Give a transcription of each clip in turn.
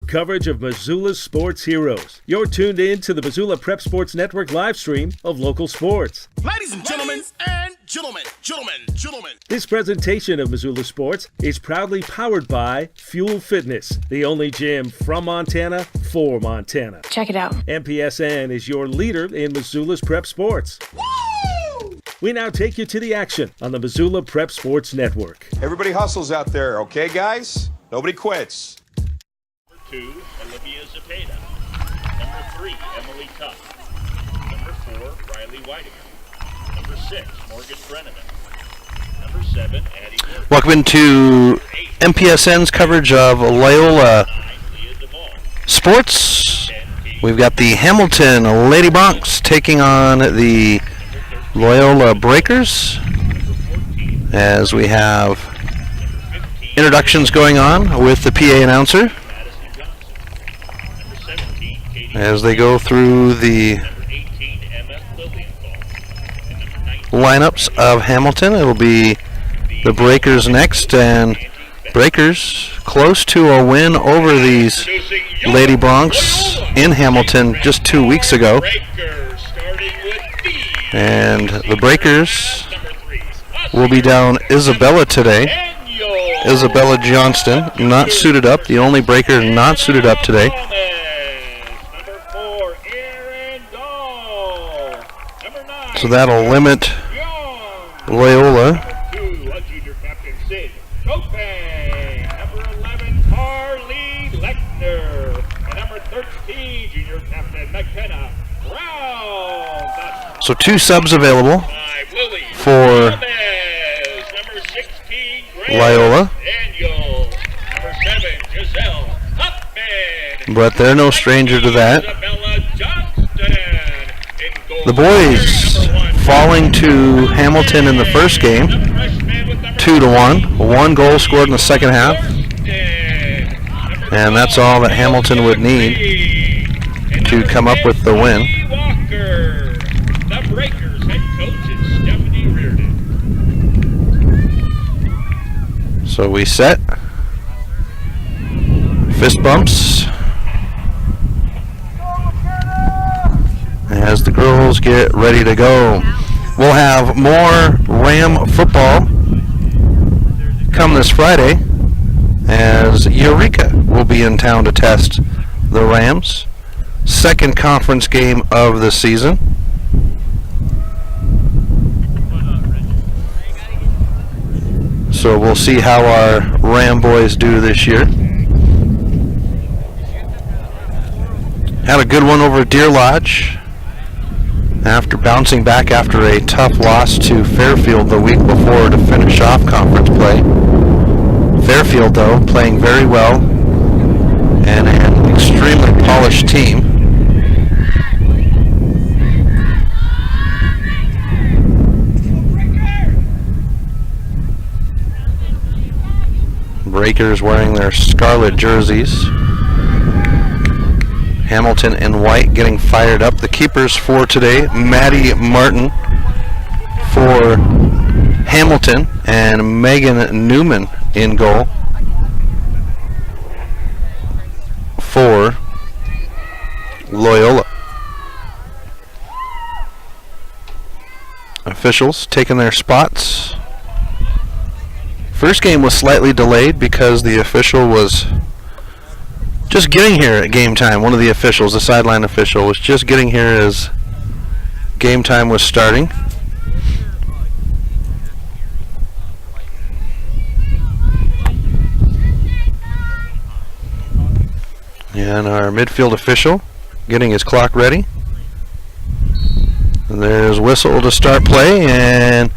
coverage of Missoula's sports heroes. You're tuned in to the Missoula Prep Sports Network live stream of local sports. Ladies and gentlemen, gentlemen. This presentation of Missoula Sports is proudly powered by Fuel Fitness, the only gym from Montana for Montana. Check it out. MPSN is your leader in Missoula's prep sports. Woo! We now take you to the action on the Missoula Prep Sports Network. Everybody hustles out there, okay, guys? Nobody quits. Number 2, Olivia Zepeda. Number 3, Emily Tuck. Number 4, Riley Weidinger. Number 6, Morgan Brenneman. Number 7, Addie Gordon. Welcome into MPSN's coverage of Loyola sports. We've got the Hamilton Lady Broncs taking on the Loyola Breakers as we have introductions going on with the PA announcer as they go through the lineups of Hamilton. It'll be the Breakers next, and Breakers close to a win over these Lady Broncs in Hamilton just 2 weeks ago. And the Breakers will be down Isabella today. Isabella Johnston, not suited up, the only Breaker not suited up today. So that'll limit Loyola. So 2 subs available for Loyola, but they're no stranger to that. The boys falling to Hamilton in the first game, 2-1. 1 goal scored in the second half, and that's all that Hamilton would need to come up with the win. So we set. Fist bumps as the girls get ready to go. We'll have more Ram football come this Friday as Eureka will be in town to test the Rams. Second conference game of the season. So we'll see how our Ram boys do this year. Had a good one over Deer Lodge after bouncing back after a tough loss to Fairfield the week before to finish off conference play. Fairfield, though, playing very well and an extremely polished team. Breakers wearing their scarlet jerseys. Hamilton in white getting fired up. The keepers for today, Maddie Martin for Hamilton and Megan Newman in goal for Loyola. Officials taking their spots. First game was slightly delayed because the official was just getting here at game time. One of the officials, the sideline official, was just getting here as game time was starting. And our midfield official getting his clock ready. And there's whistle to start play, and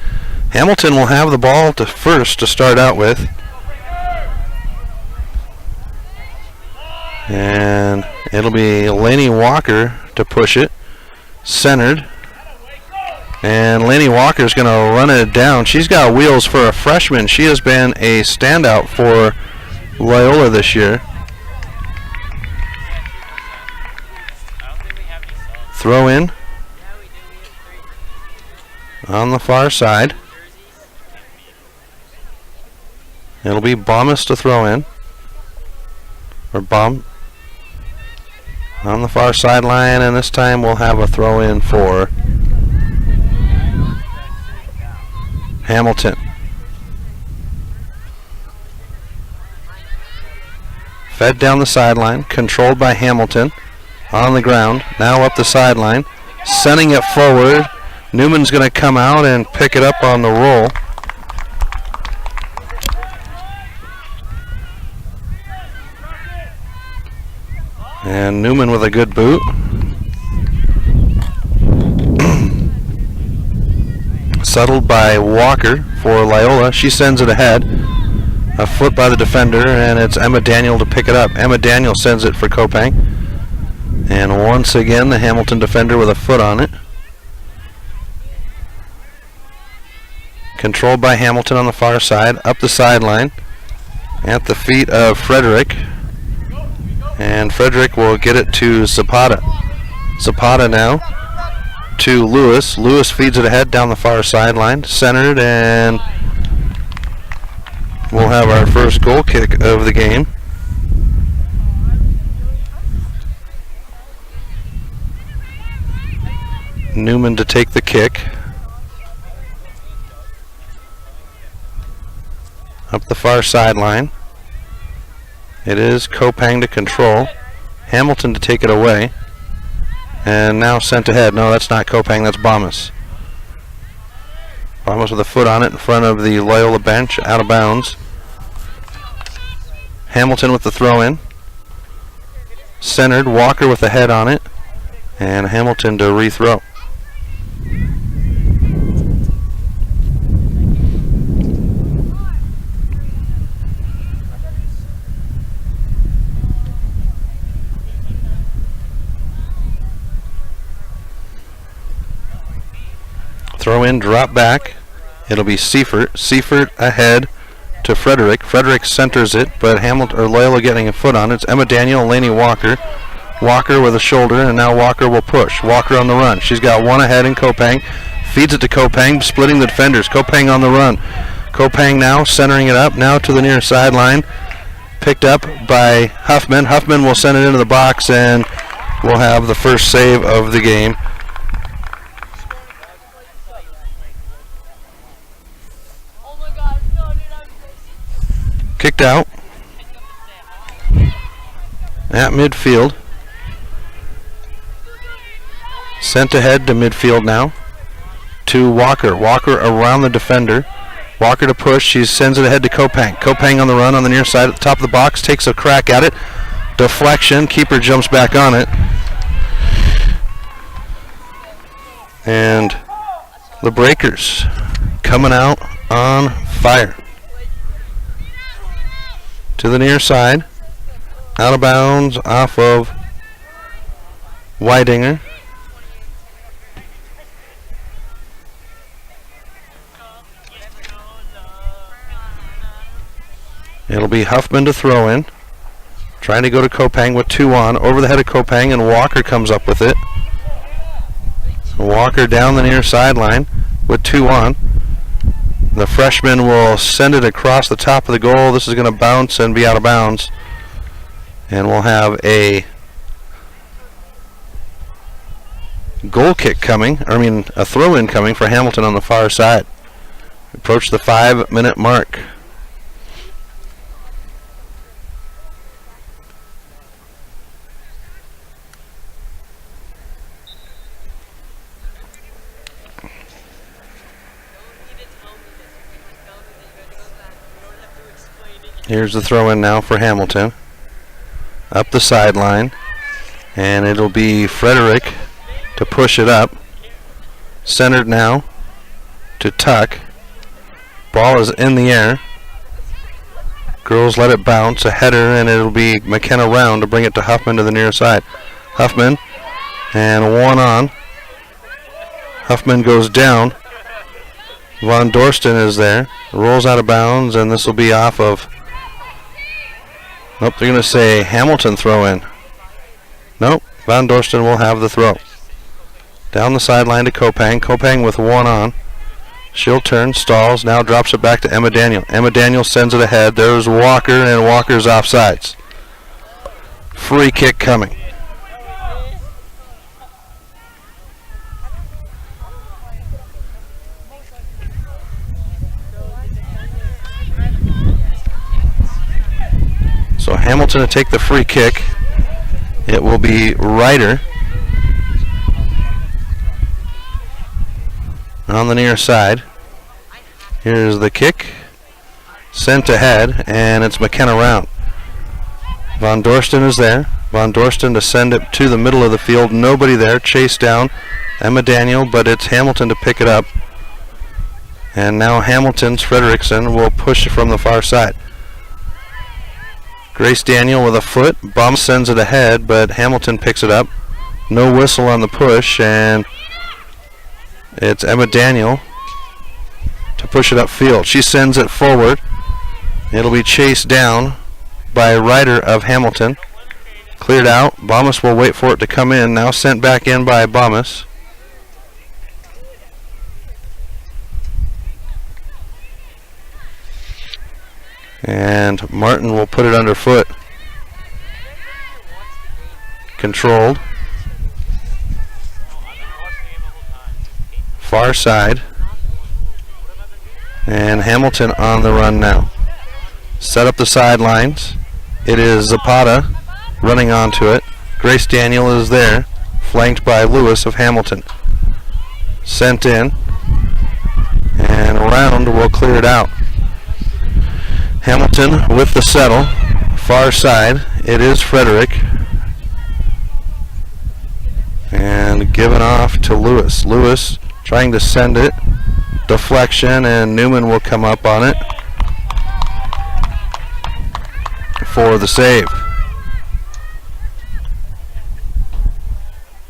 Hamilton will have the ball to first to start out with. And it'll be Lainey Walker to push it. Centered. And Lainey Walker's going to run it down. She's got wheels for a freshman. She has been a standout for Loyola this year. Throw in on the far side. It'll be Bombus to throw in. Or On the far sideline, and this time we'll have a throw in for Hamilton. Fed down the sideline, controlled by Hamilton. On the ground, now up the sideline, sending it forward. Newman's going to come out and pick it up on the roll. And Newman with a good boot. Settled by Walker for Loyola. She sends it ahead. A foot by the defender, and it's Emma Daniel to pick it up. Emma Daniel sends it for Kopang. And once again, the Hamilton defender with a foot on it. Controlled by Hamilton on the far side. Up the sideline. At the feet of Frederick. And Frederick will get it to Zapata. Zapata now to Lewis. Lewis feeds it ahead down the far sideline. Centered, and we'll have our first goal kick of the game. Newman to take the kick. Up the far sideline. It is Kopang to control. Hamilton to take it away. And now sent ahead. No, that's not Kopang, that's Bomas. Bomas with a foot on it in front of the Loyola bench, out of bounds. Hamilton with the throw in. Centered, Walker with the head on it. And Hamilton to rethrow. Throw in, drop back. It'll be Seifert. Seifert ahead to Frederick. Frederick centers it, but Hamilton or Loyola getting a foot on it. It's Emma Daniel and Lainey Walker. Walker with a shoulder, and now Walker will push. Walker on the run. She's got one ahead in Kopang. Feeds it to Kopang, splitting the defenders. Kopang on the run. Kopang now centering it up, now to the near sideline. Picked up by Huffman. Huffman will send it into the box, and we'll have the first save of the game. Kicked out at midfield. Sent ahead to midfield now to Walker. Walker around the defender. Walker to push. She sends it ahead to Kopang. Kopang on the run on the near side at the top of the box. Takes a crack at it. Deflection. Keeper jumps back on it. And the Breakers coming out on fire. To the near side. Out of bounds off of Weidinger. It'll be Huffman to throw in. Trying to go to Kopang with 2 on. Over the head of Kopang, and Walker comes up with it. Walker down the near sideline with 2 on. The freshman will send it across the top of the goal. This is going to bounce and be out of bounds. And we'll have a goal kick coming. A throw-in coming for Hamilton on the far side. Approach the 5-minute mark. Here's the throw in now for Hamilton. Up the sideline. And it'll be Frederick to push it up. Centered now to Tuck. Ball is in the air. Girls let it bounce. A header, and it'll be McKenna Round to bring it to Huffman to the near side. Huffman, and 1 on. Huffman goes down. Von Dorsten is there. Rolls out of bounds, and this will be off of... Nope, they're going to say Hamilton throw in. Nope, Von Dorsten will have the throw. Down the sideline to Kopang. Kopang with 1 on. She'll turn, stalls, now drops it back to Emma Daniel. Emma Daniel sends it ahead. There's Walker, and Walker's offsides. Free kick coming. Hamilton to take the free kick. It will be Ryder on the near side. Here's the kick. Sent ahead, and it's McKenna Round. Von Dorsten is there. Von Dorsten to send it to the middle of the field. Nobody there. Chase down Emma Daniel, but it's Hamilton to pick it up. And now Hamilton's Frederickson will push it from the far side. Grace Daniel with a foot. Bum sends it ahead, but Hamilton picks it up. No whistle on the push, and it's Emma Daniel to push it upfield. She sends it forward. It'll be chased down by Ryder of Hamilton. Cleared out. Bomas will wait for it to come in. Now sent back in by Bomas. And Martin will put it underfoot. Controlled. Far side. And Hamilton on the run now. Set up the sidelines. It is Zapata running onto it. Grace Daniel is there, flanked by Lewis of Hamilton. Sent in. And Round will clear it out. Hamilton with the settle. Far side. It is Frederick. And given off to Lewis. Lewis trying to send it. Deflection, and Newman will come up on it for the save.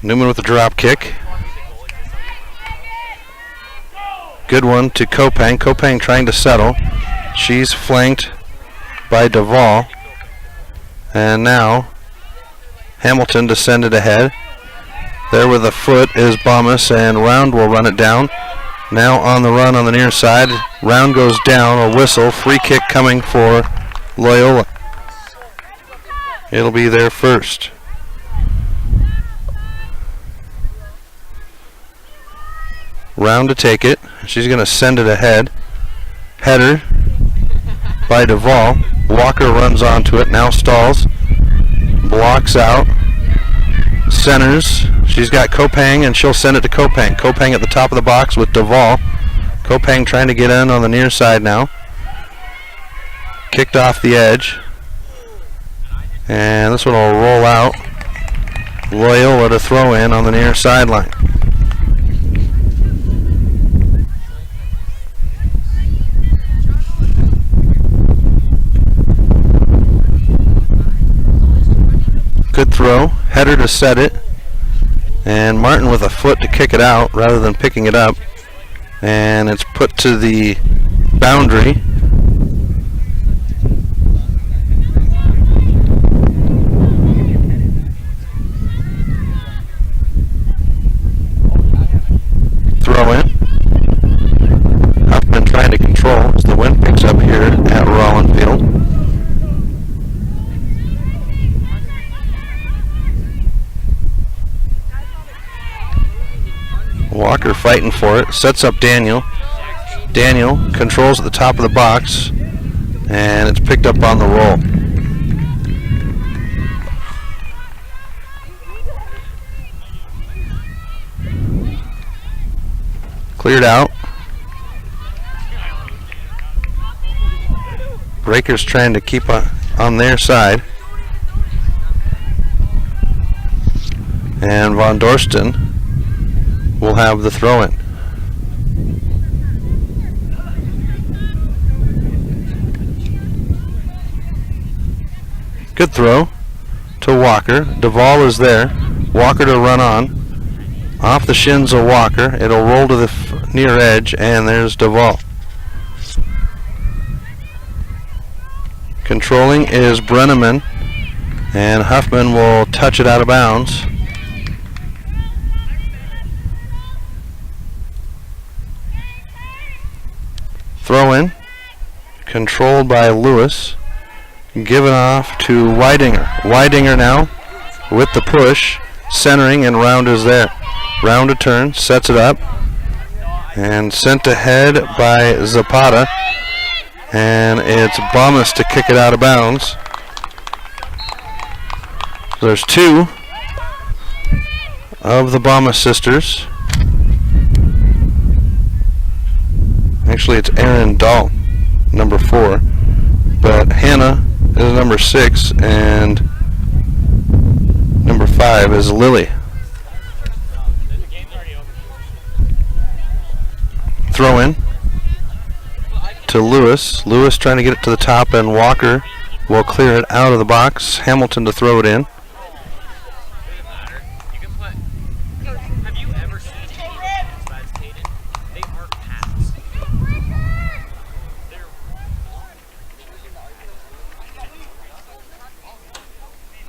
Newman with the drop kick. Good one to Kopang. Kopang trying to settle. She's flanked by Duvall. And now Hamilton to send it ahead. There with a foot is Bomas, and Round will run it down. Now on the run on the near side. Round goes down. A whistle. Free kick coming for Loyola. It'll be there first. Round to take it. She's going to send it ahead. Header by Duvall. Walker runs onto it. Now stalls. Blocks out. Centers. She's got Kopang, and she'll send it to Kopang. Kopang at the top of the box with Duvall. Kopang trying to get in on the near side now. Kicked off the edge. And this one will roll out. Loyola to throw in on the near sideline. Good throw. Header to set it. And Martin with a foot to kick it out rather than picking it up. And it's put to the boundary. Throw in. Huffman trying to control as the wind picks up here at Rollin Field. Walker fighting for it, sets up Daniel. Daniel controls at the top of the box, and it's picked up on the roll. Cleared out. Breakers trying to keep on their side. And Von Dorsten will have the throw-in. Good throw to Walker. Duvall is there. Walker to run on. Off the shins of Walker. It'll roll to the near edge, and there's Duvall. Controlling is Brenneman, and Huffman will touch it out of bounds. Throw in, controlled by Lewis, given off to Weidinger. Weidinger now with the push, centering, and Round is there. Round to turn, sets it up, and sent ahead by Zapata, and it's Bomas to kick it out of bounds. There's two of the Bama sisters. Actually, it's Erin Dahl, number 4. But Hannah is number 6, and number 5 is Lily. Throw in to Lewis. Lewis trying to get it to the top, and Walker will clear it out of the box. Hamilton to throw it in.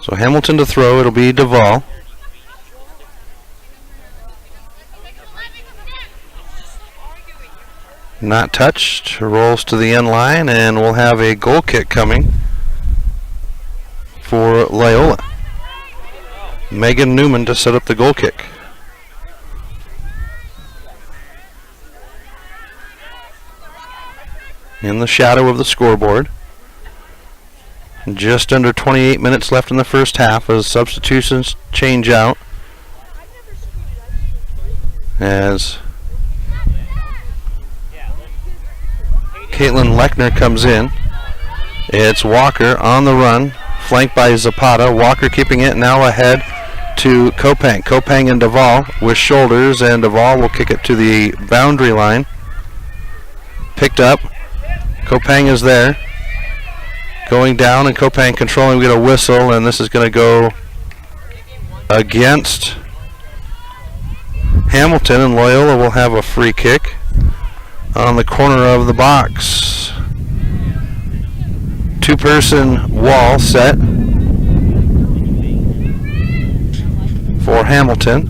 So Hamilton to throw, it'll be Duvall. Not touched, rolls to the end line, and we'll have a goal kick coming for Loyola. Megan Newman to set up the goal kick. In the shadow of the scoreboard. Just under 28 minutes left in the first half as substitutions change out. As Caitlin Lechner comes in. It's Walker on the run, flanked by Zapata. Walker keeping it now ahead to Kopang. Kopang and Duvall with shoulders, and Duvall will kick it to the boundary line. Picked up. Kopang is there. Going down, and Kopang controlling. We get a whistle, and this is going to go against Hamilton, and Loyola will have a free kick on the corner of the box. Two-person wall set for Hamilton.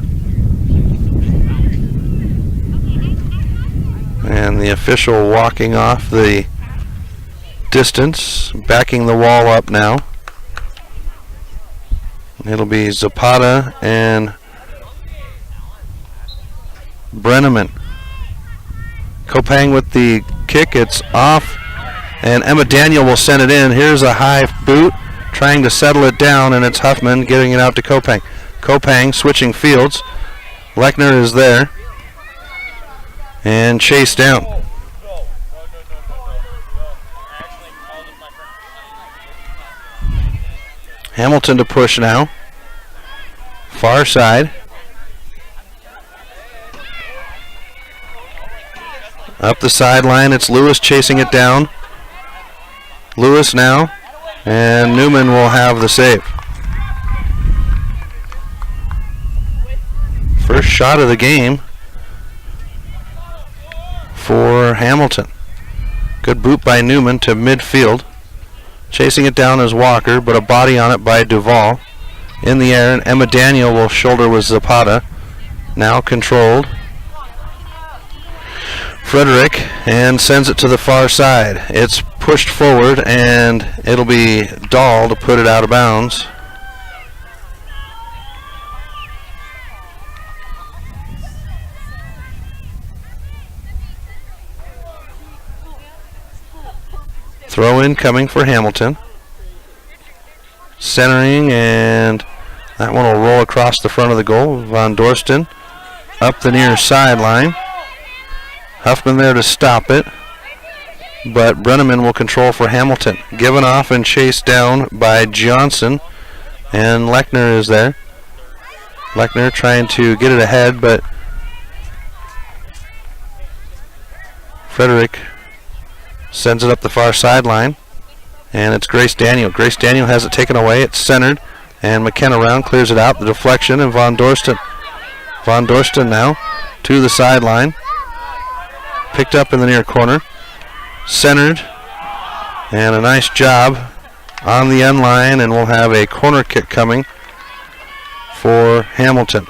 And the official walking off the distance, backing the wall up now. It'll be Zapata and Brenneman. Kopang with the kick, it's off, and Emma Daniel will send it in. Here's a high boot, trying to settle it down, and it's Huffman getting it out to Kopang. Kopang switching fields. Lechner is there, and chased down. Hamilton to push now. Far side. Up the sideline, it's Lewis chasing it down. Lewis now, and Newman will have the save. First shot of the game for Hamilton. Good boot by Newman to midfield. Chasing it down is Walker, but a body on it by Duvall. In the air, and Emma Daniel will shoulder with Zapata. Now controlled. Frederick, and sends it to the far side. It's pushed forward, and it'll be Dahl to put it out of bounds. Throw in coming for Hamilton. Centering, and that one will roll across the front of the goal. Von Dorsten up the near sideline. Huffman there to stop it, but Brenneman will control for Hamilton. Given off and chased down by Johnson, and Lechner is there. Lechner trying to get it ahead, but Frederick sends it up the far sideline, and it's Grace Daniel. Grace Daniel has it taken away. It's centered, and McKenna Round clears it out. The deflection, and Von Dorsten. Von Dorsten now to the sideline. Picked up in the near corner. Centered, and a nice job on the end line, and we'll have a corner kick coming for Hamilton.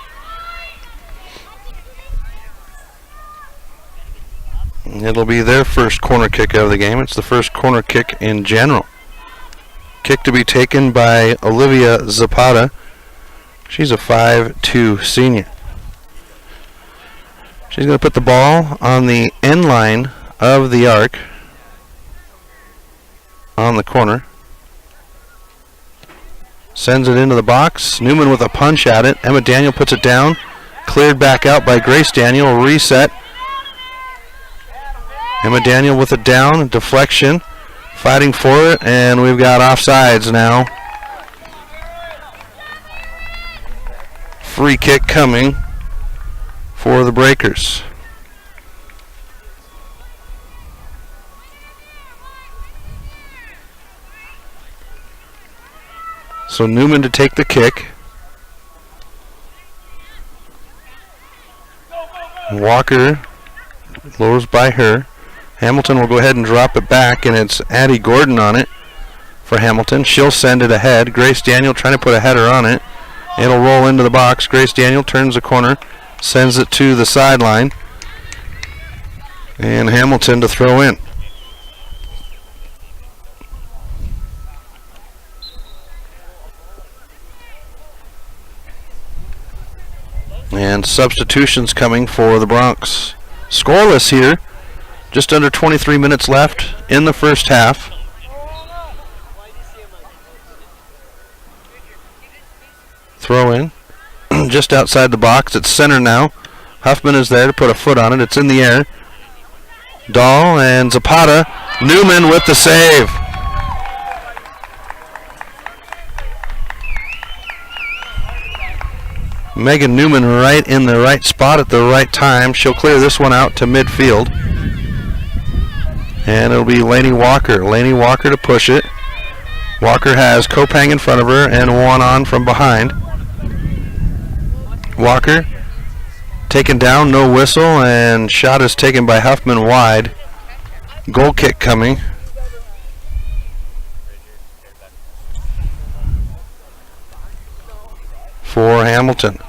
It'll be their first corner kick of the game. It's the first corner kick in general. Kick to be taken by Olivia Zapata. She's a 5'2" senior. She's going to put the ball on the end line of the arc on the corner. Sends it into the box. Newman with a punch at it. Emma Daniel puts it down. Cleared back out by Grace Daniel. Reset. Emma Daniel with it down. Deflection. Fighting for it. And we've got offsides now. Free kick coming for the Breakers. So Newman to take the kick. Walker lowers by her. Hamilton will go ahead and drop it back, and it's Addie Gordon on it for Hamilton. She'll send it ahead. Grace Daniel trying to put a header on it. It'll roll into the box. Grace Daniel turns the corner, sends it to the sideline, and Hamilton to throw in. And substitutions coming for the Bronx. Scoreless here. Just under 23 minutes left in the first half. Throw in. Just outside the box. It's center now. Huffman is there to put a foot on it. It's in the air. Dahl and Zapata. Newman with the save. Megan Newman right in the right spot at the right time. She'll clear this one out to midfield. And it'll be Lainey Walker. Lainey Walker to push it. Walker has Kopang in front of her and one on from behind. Walker taken down, no whistle, and shot is taken by Huffman wide. Goal kick coming. For Hamilton.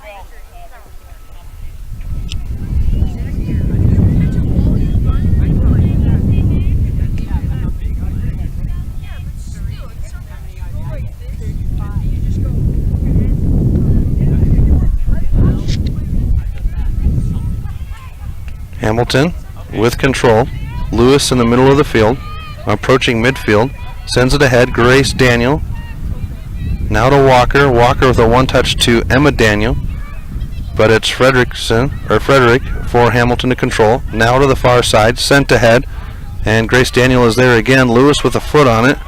Hamilton with control. Lewis in the middle of the field, approaching midfield, sends it ahead. Grace Daniel. Now to Walker. Walker with a one-touch to Emma Daniel. But it's Frederick for Hamilton to control. Now to the far side. Sent ahead. And Grace Daniel is there again. Lewis with a foot on it.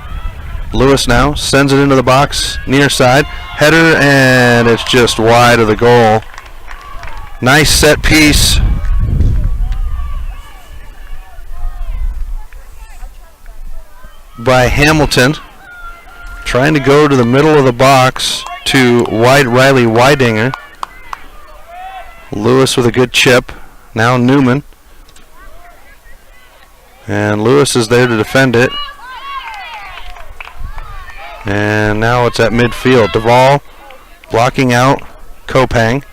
Lewis now sends it into the box. Near side. Header, and it's just wide of the goal. Nice set piece. By Hamilton. Trying to go to the middle of the box to Riley Weidinger. Lewis with a good chip. Now Newman. And Lewis is there to defend it. And now it's at midfield. Duvall blocking out Kopang.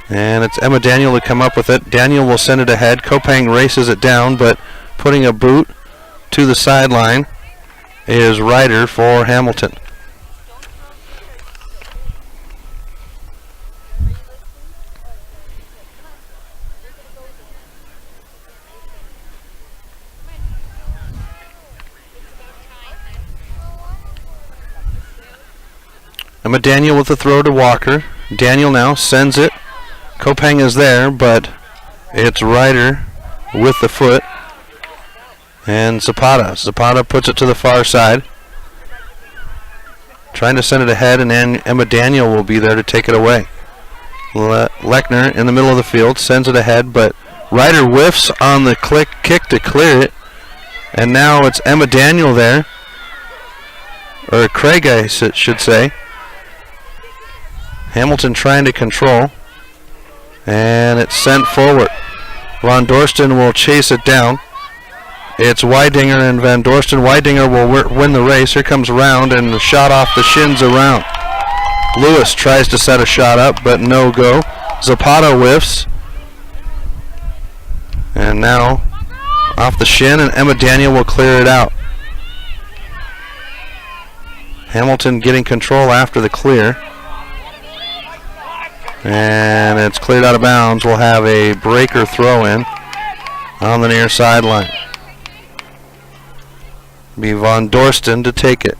And it's Emma Daniel to come up with it. Daniel will send it ahead. Kopang races it down, but putting a boot to the sideline is Ryder for Hamilton. Emma Daniel with the throw to Walker. Daniel now sends it. Kopang is there, but it's Ryder with the foot. And Zapata. Zapata puts it to the far side. Trying to send it ahead, and then Emma Daniel will be there to take it away. Lechner in the middle of the field sends it ahead, but Ryder whiffs on the kick to clear it. And now it's Emma Daniel there. Or Craig, I should say. Hamilton trying to control. And it's sent forward. Von Dorsten will chase it down. It's Weidinger and Van Dorsten. Weidinger will win the race. Here comes Round, and the shot off the shins around. Lewis tries to set a shot up, but no go. Zapata whiffs. And now off the shin, and Emma Daniel will clear it out. Hamilton getting control after the clear. And it's cleared out of bounds. We'll have a breaker throw in on the near sideline. Be Von Dorsten to take it.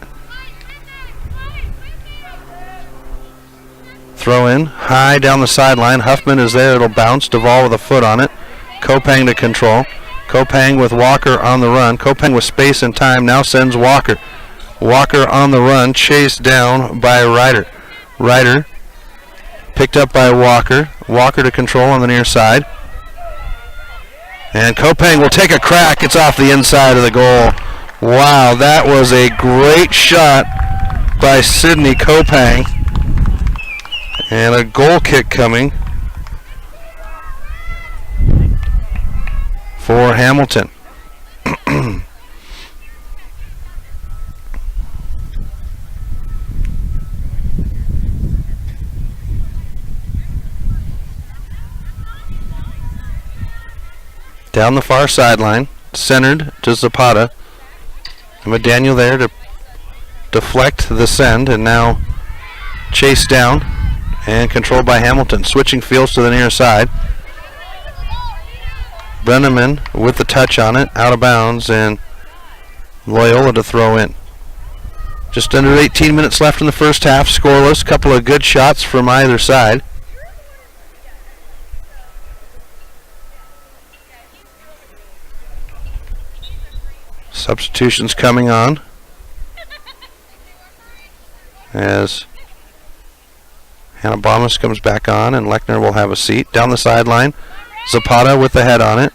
Throw in, high down the sideline. Huffman is there, it'll bounce. Duvall with a foot on it. Kopang to control. Kopang with Walker on the run. Kopang with space and time now sends Walker. Walker on the run, chased down by Ryder. Ryder picked up by Walker. Walker to control on the near side. And Kopang will take a crack. It's off the inside of the goal. Wow, that was a great shot by Sidney Kopang. And a goal kick coming for Hamilton. Down the far sideline, centered to Zapata. And McDaniel there to deflect the send, and now chased down and controlled by Hamilton. Switching fields to the near side. Brenneman with the touch on it, out of bounds, and Loyola to throw in. Just under 18 minutes left in the first half, scoreless. Couple of good shots from either side. Substitutions coming on as Hannah Bomas comes back on, and Lechner will have a seat. Down the sideline, Zapata with the head on it.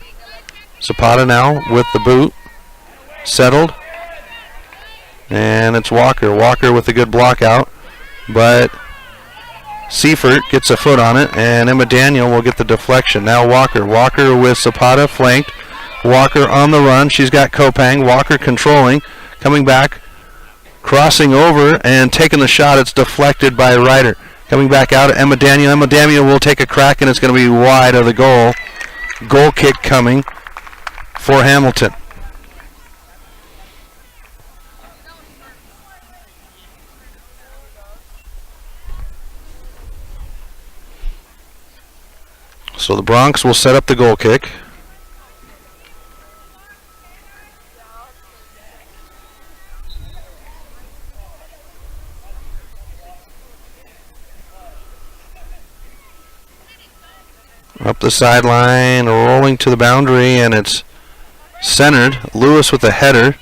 Zapata now with the boot. Settled. And it's Walker. Walker with a good block out. But Seifert gets a foot on it, and Emma Daniel will get the deflection. Now Walker. Walker with Zapata flanked. Walker on the run. She's got Kopang. Walker controlling. Coming back. Crossing over and taking the shot. It's deflected by Ryder. Coming back out at Emma Daniel. Emma Daniel will take a crack, and it's going to be wide of the goal. Goal kick coming for Hamilton. So the Bronx will set up the goal kick. Up the sideline, rolling to the boundary, and it's centered. Lewis with the header.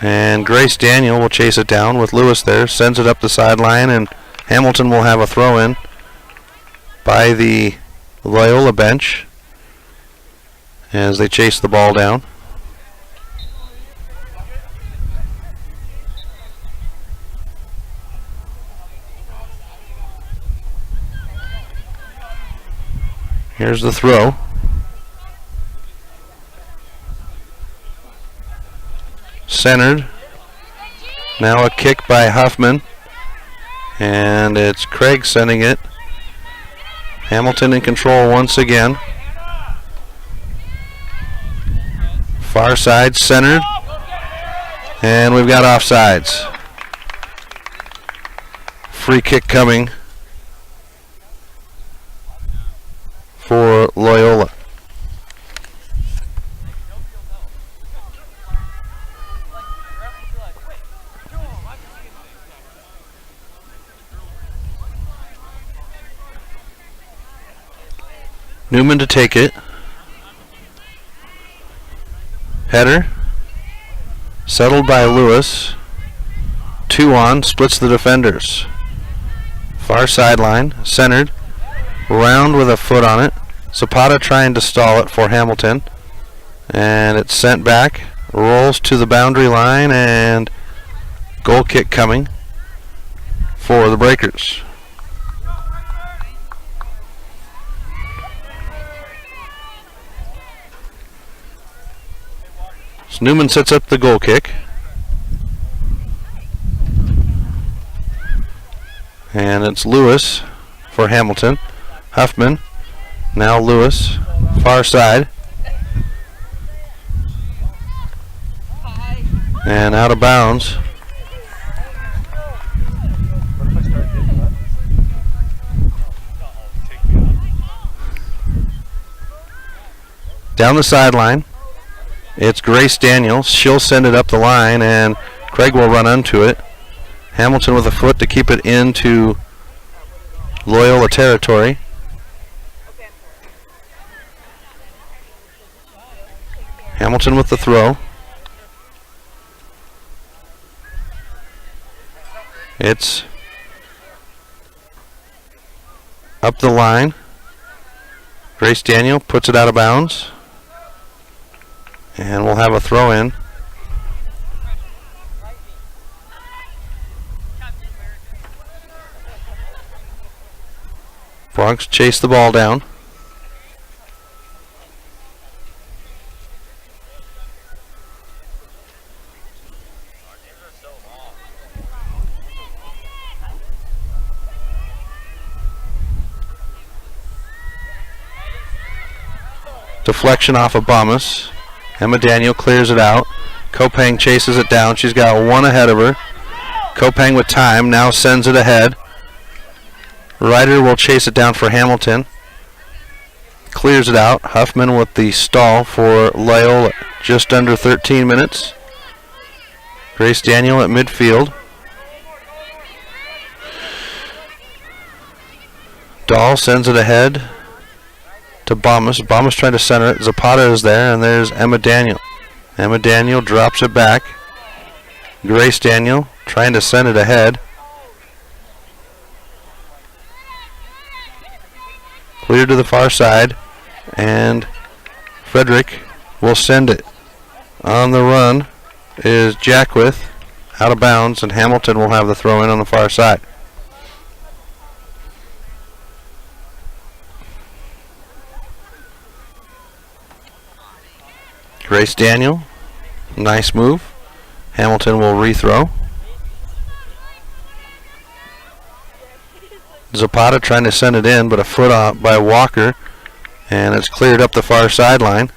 And Grace Daniel will chase it down with Lewis there. Sends it up the sideline, and Hamilton will have a throw-in by the Loyola bench as they chase the ball down. Here's the throw. Centered. Now a kick by Huffman. And it's Craig sending it. Hamilton in control once again. Far side centered. And we've got offsides. Free kick coming for Loyola. Newman to take it. Header. Settled by Lewis. 2 on, splits the defenders. Far sideline, centered. Round with a foot on it. Zapata trying to stall it for Hamilton. And it's sent back. Rolls to the boundary line, and goal kick coming for the Breakers. So Newman sets up the goal kick. And it's Lewis for Hamilton. Huffman. Now Lewis. Far side. And out of bounds. Down the sideline. It's Grace Daniels. She'll send it up the line, and Craig will run onto it. Hamilton with a foot to keep it into Loyola territory. Hamilton with the throw. It's up the line. Grace Daniel puts it out of bounds. And we'll have a throw in. Bronx chase the ball down. Deflection off of Bomas. Emma Daniel clears it out. Kopang chases it down. She's got one ahead of her. Kopang with time now sends it ahead. Ryder will chase it down for Hamilton. Clears it out. Huffman with the stall for Loyola. Just under 13 minutes. Grace Daniel at midfield. Dahl sends it ahead to Bomas. Bomas trying to center it. Zapata is there, and there's Emma Daniel. Emma Daniel drops it back. Grace Daniel trying to send it ahead. Clear to the far side, and Frederick will send it. On the run is Jackwith, out of bounds, and Hamilton will have the throw in on the far side. Grace Daniel, nice move. Hamilton will rethrow. Zapata trying to send it in, but a foot off by Walker, and it's cleared up the far sideline.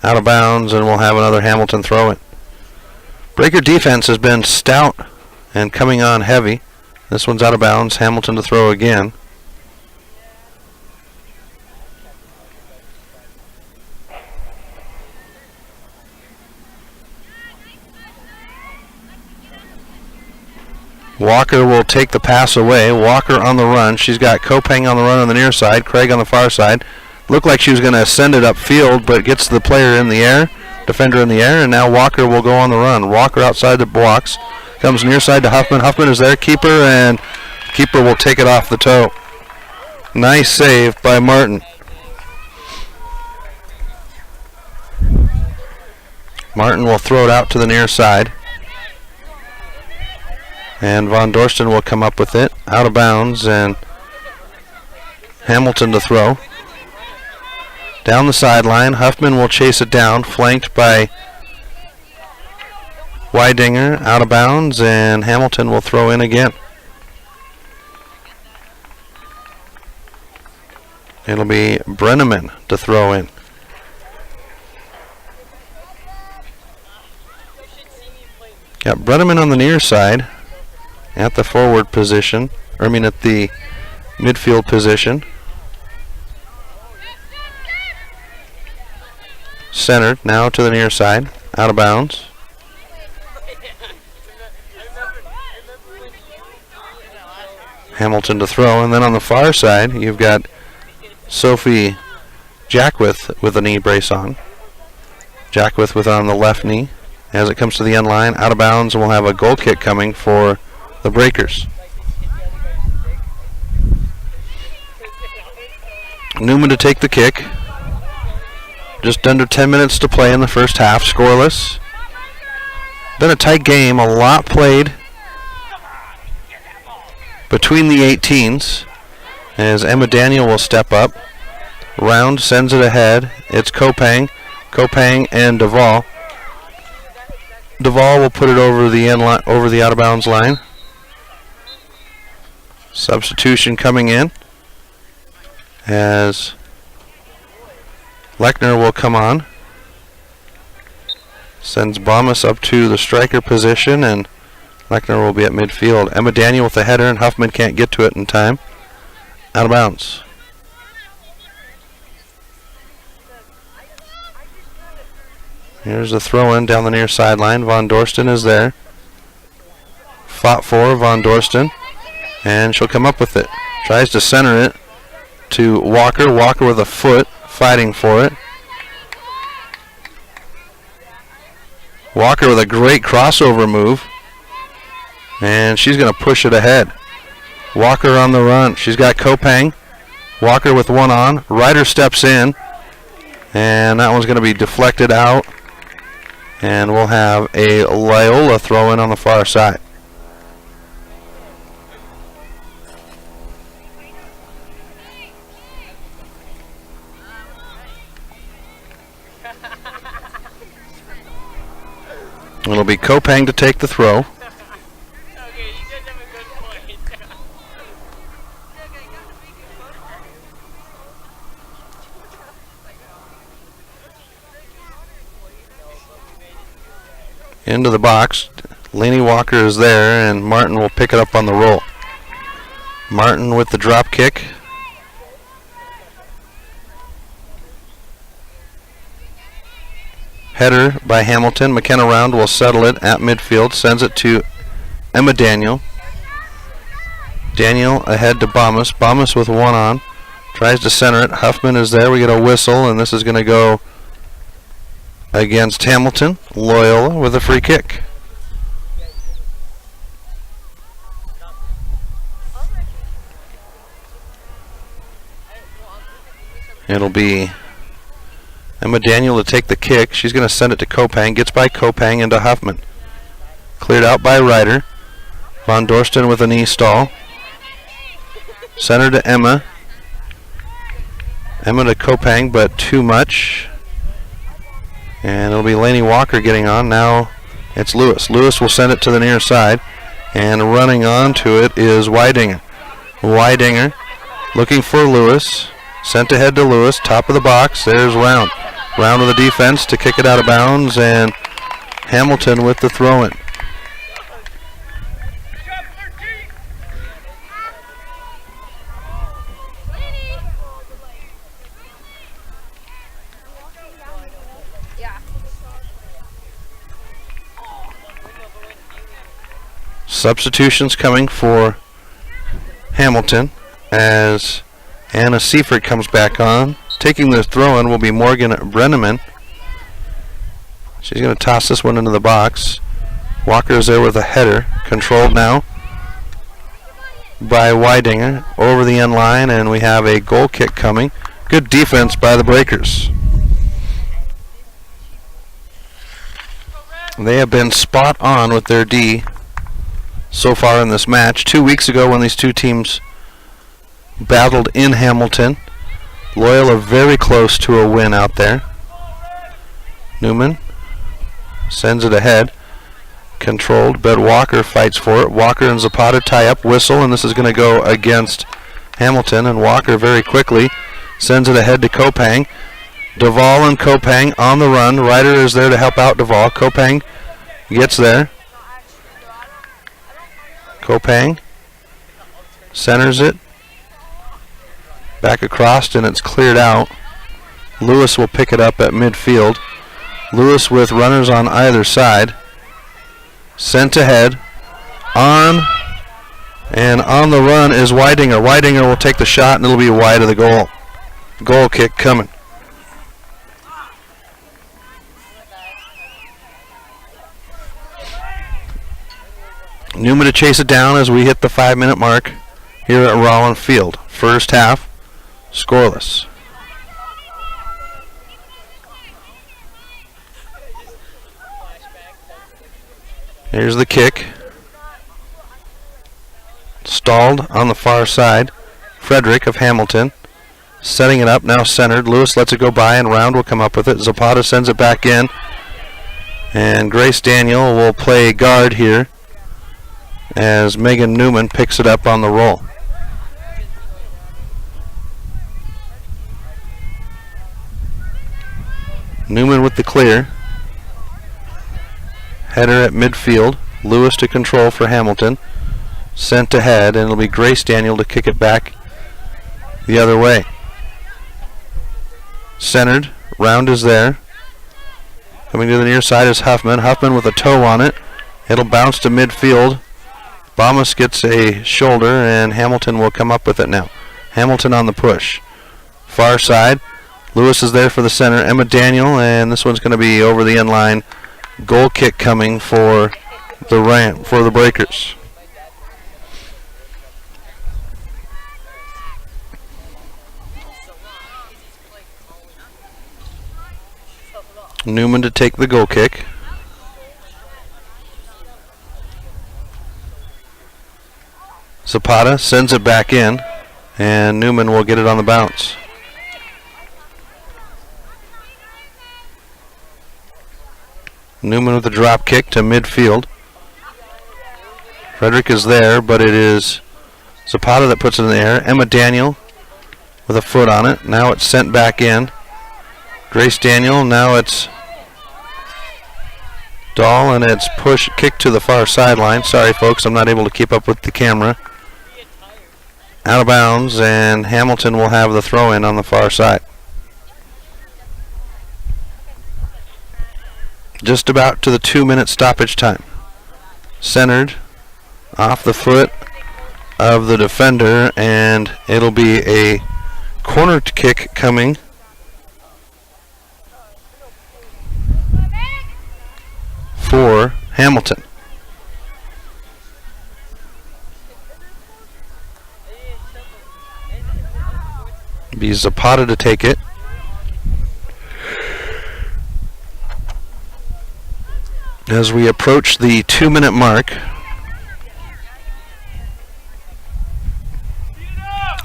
Out of bounds, and we'll have another Hamilton throw in. Breaker defense has been stout and coming on heavy. This one's out of bounds. Hamilton to throw again. Walker will take the pass away. Walker on the run. She's got Kopang on the run on the near side. Craig on the far side. Looked like she was going to send it upfield, but gets the player in the air, defender in the air, and now Walker will go on the run. Walker outside the blocks. Comes near side to Huffman. Huffman is there. Keeper, and keeper will take it off the toe. Nice save by Martin. Martin will throw it out to the near side. And Von Dorsten will come up with it. Out of bounds, and Hamilton to throw. Down the sideline, Huffman will chase it down, flanked by Weidinger. Out of bounds, and Hamilton will throw in again. It'll be Brenneman to throw in. Got Brenneman on the near side. At the forward position, at the midfield position. Centered, now to the near side, out of bounds. Hamilton to throw, and then on the far side, you've got Sophie Jackwith with a knee brace on. Jackwith with on the left knee. As it comes to the end line, out of bounds, and we'll have a goal kick coming for the Breakers. Newman to take the kick. Just under 10 minutes to play in the first half, scoreless. Been a tight game, a lot played between the 18s. As Emma Daniel will step up. Round sends it ahead. It's Kopang. Kopang and Duvall. Duvall will put it over the end line, over the out of bounds line. Substitution coming in as Lechner will come on. Sends Bomas up to the striker position, and Lechner will be at midfield. Emma Daniel with the header, and Huffman can't get to it in time. Out of bounds. Here's the throw in down the near sideline. Von Dorsten is there. Fought for Von Dorsten. And she'll come up with it. Tries to center it to Walker. Walker with a foot, fighting for it. Walker with a great crossover move. And she's going to push it ahead. Walker on the run. She's got Kopang. Walker with one on. Ryder steps in. And that one's going to be deflected out. And we'll have a Loyola throw in on the far side. It'll be Kopang to take the throw. Into the box. Laney Walker is there, and Martin will pick it up on the roll. Martin with the drop kick. Header by Hamilton. McKenna Round will settle it at midfield. Sends it to Emma Daniel. Daniel ahead to Bomas. Bomas with one on. Tries to center it. Huffman is there. We get a whistle, and this is going to go against Hamilton. Loyola with a free kick. It'll be Emma Daniel to take the kick. She's going to send it to Kopang. Gets by Kopang into Huffman. Cleared out by Ryder. Von Dorsten with a knee stall. Center to Emma. Emma to Kopang, but too much. And it'll be Laney Walker getting on. Now it's Lewis. Lewis will send it to the near side. And running on to it is Weidinger. Weidinger looking for Lewis. Sent ahead to Lewis. Top of the box. There's Round. Round with the defense to kick it out of bounds. And Hamilton with the throw-in. Substitutions coming for Hamilton as Anna Seifert comes back on. Taking the throw-in will be Morgan Brenneman. She's going to toss this one into the box. Walker is there with a header. Controlled now by Weidinger over the end line, and we have a goal kick coming. Good defense by the Breakers. They have been spot on with their D so far in this match. 2 weeks ago when these two teams battled in Hamilton, Loyola very close to a win out there. Newman sends it ahead. Controlled, but Walker fights for it. Walker and Zapata tie up, whistle, and this is going to go against Hamilton. And Walker very quickly sends it ahead to Kopang. Duvall and Kopang on the run. Ryder is there to help out Duvall. Kopang gets there. Kopang centers it. Back across, and it's cleared out. Lewis will pick it up at midfield. Lewis with runners on either side. Sent ahead. On. And on the run is Weidinger. Weidinger will take the shot, and it'll be wide of the goal. Goal kick coming. Newman to chase it down as we hit the 5-minute mark here at Rollin Field. First half, scoreless. Here's the kick. Stalled on the far side. Frederick of Hamilton setting it up, now centered. Lewis lets it go by, and Round will come up with it. Zapata sends it back in. And Grace Daniel will play guard here as Megan Newman picks it up on the roll. Newman with the clear. Header at midfield. Lewis to control for Hamilton. Sent ahead, and it'll be Grace Daniel to kick it back the other way. Centered. Round is there. Coming to the near side is Huffman. Huffman with a toe on it. It'll bounce to midfield Bomas gets a shoulder, and Hamilton will come up with it now. Hamilton on the push. Far side. Lewis is there for the center. Emma Daniel, and this one's going to be over the end line. Goal kick coming for the Breakers. Newman to take the goal kick. Zapata sends it back in, and Newman will get it on the bounce. Newman with a drop kick to midfield. Frederick is there, but it is Zapata that puts it in the air. Emma Daniel with a foot on it. Now it's sent back in. Grace Daniel, now it's Dahl, and it's kick to the far sideline. Sorry, folks, I'm not able to keep up with the camera. Out of bounds, and Hamilton will have the throw-in on the far side. Just about to the 2-minute stoppage time. Centered off the foot of the defender, and it'll be a corner kick coming for Hamilton. Be Zapata to take it. As we approach the 2-minute mark,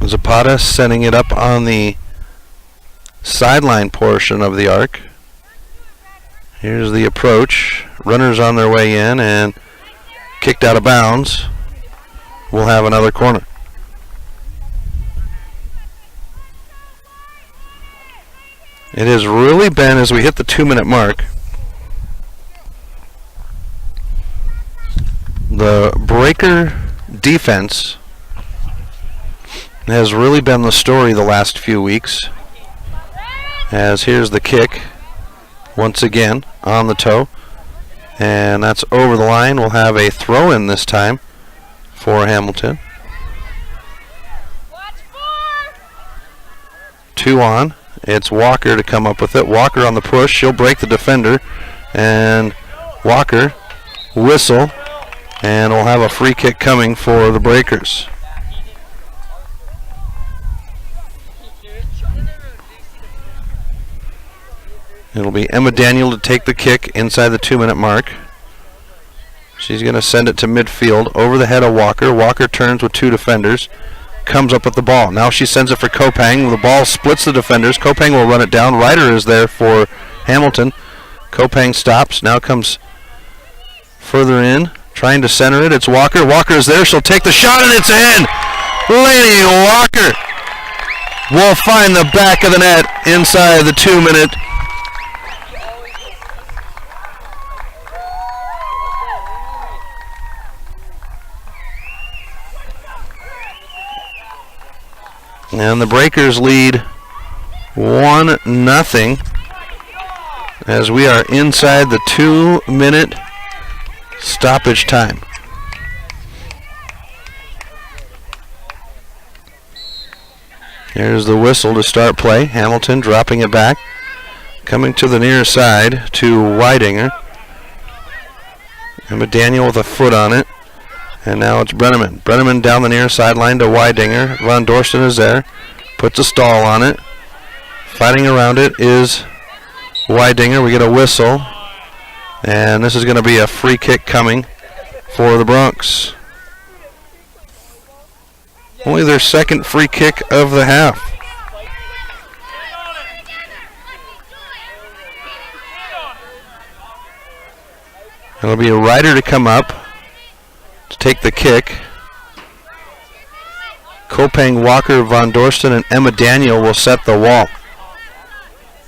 Zapata setting it up on the sideline portion of the arc. Here's the approach. Runners on their way in and kicked out of bounds. We'll have another corner. It has really been, as we hit the 2-minute mark, the Breaker defense has really been the story the last few weeks. As here's the kick, once again on the toe, and that's over the line. We'll have a throw-in this time for Hamilton. 2 on. It's Walker to come up with it. Walker on the push. She'll break the defender, and Walker whistle, and we'll have a free kick coming for the Breakers. It'll be Emma Daniel to take the kick inside the 2-minute mark. She's going to send it to midfield over the head of Walker. Walker turns with 2 defenders. Comes up with the ball. Now she sends it for Kopang. The ball splits the defenders. Kopang will run it down. Ryder is there for Hamilton. Kopang stops. Now comes further in. Trying to center it. It's Walker. Walker is there. She'll take the shot, and it's in. Lady Walker will find the back of the net inside the 2-minute. And the Breakers lead 1-0 as we are inside the 2-minute stoppage time. Here's the whistle to start play. Hamilton dropping it back. Coming to the near side to Weidinger. Emma Daniel with a foot on it. And now it's Brenneman. Brenneman down the near sideline to Weidinger. Von Dorsten is there. Puts a stall on it. Fighting around it is Weidinger. We get a whistle. And this is going to be a free kick coming for the Bronx. Only their second free kick of the half. It'll be a Ryder to come up to take the kick. Kopang, Walker, Von Dorsten, and Emma Daniel will set the wall.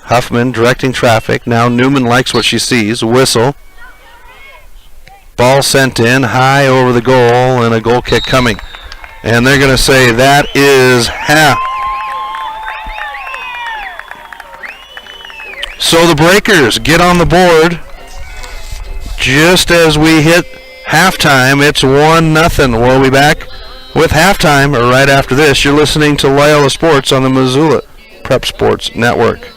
Huffman directing traffic. Now Newman likes what she sees. Whistle. Ball sent in high over the goal, and a goal kick coming. And they're going to say that is half. So the Breakers get on the board just as we hit halftime. It's 1-0. We'll be back with halftime right after this. You're listening to Loyola Sports on the Missoula Prep Sports Network.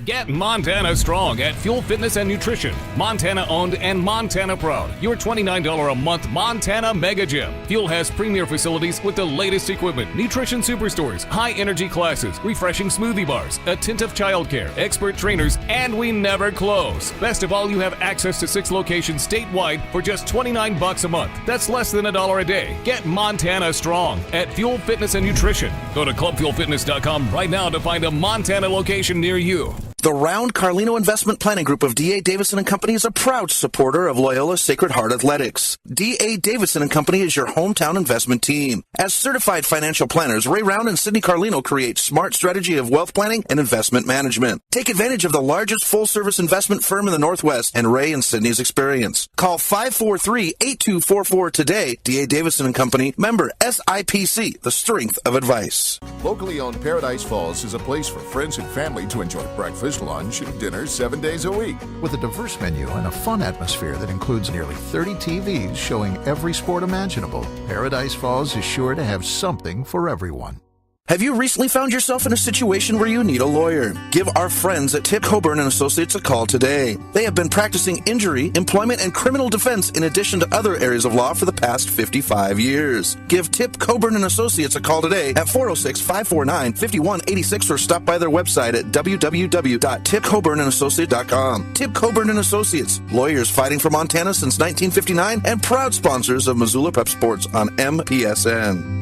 Get Montana strong at Fuel Fitness and Nutrition. Montana owned and Montana proud. Your $29 a month Montana Mega Gym. Fuel has premier facilities with the latest equipment, nutrition superstores, high energy classes, refreshing smoothie bars, attentive childcare, expert trainers, and we never close. Best of all, you have access to 6 locations statewide for just $29 a month. That's less than $1 a day. Get Montana strong at Fuel Fitness and Nutrition. Go to clubfuelfitness.com right now to find a Montana location near you. The Round Carlino Investment Planning Group of D.A. Davison & Company is a proud supporter of Loyola Sacred Heart Athletics. D.A. Davison & Company is your hometown investment team. As certified financial planners, Ray Round and Sidney Carlino create smart strategy of wealth planning and investment management. Take advantage of the largest full-service investment firm in the Northwest and Ray and Sidney's experience. Call 543-8244 today. D.A. Davison & Company, member SIPC, the strength of advice. Locally owned Paradise Falls is a place for friends and family to enjoy breakfast, lunch, and dinner 7 days a week. With a diverse menu and a fun atmosphere that includes nearly 30 TVs showing every sport imaginable, Paradise Falls is sure to have something for everyone. Have you recently found yourself in a situation where you need a lawyer? Give our friends at Tip Coburn & Associates a call today. They have been practicing injury, employment, and criminal defense in addition to other areas of law for the past 55 years. Give Tip Coburn & Associates a call today at 406-549-5186 or stop by their website at www.tipcoburnandassociates.com. Tip Coburn & Associates, lawyers fighting for Montana since 1959 and proud sponsors of Missoula Prep Sports on MPSN.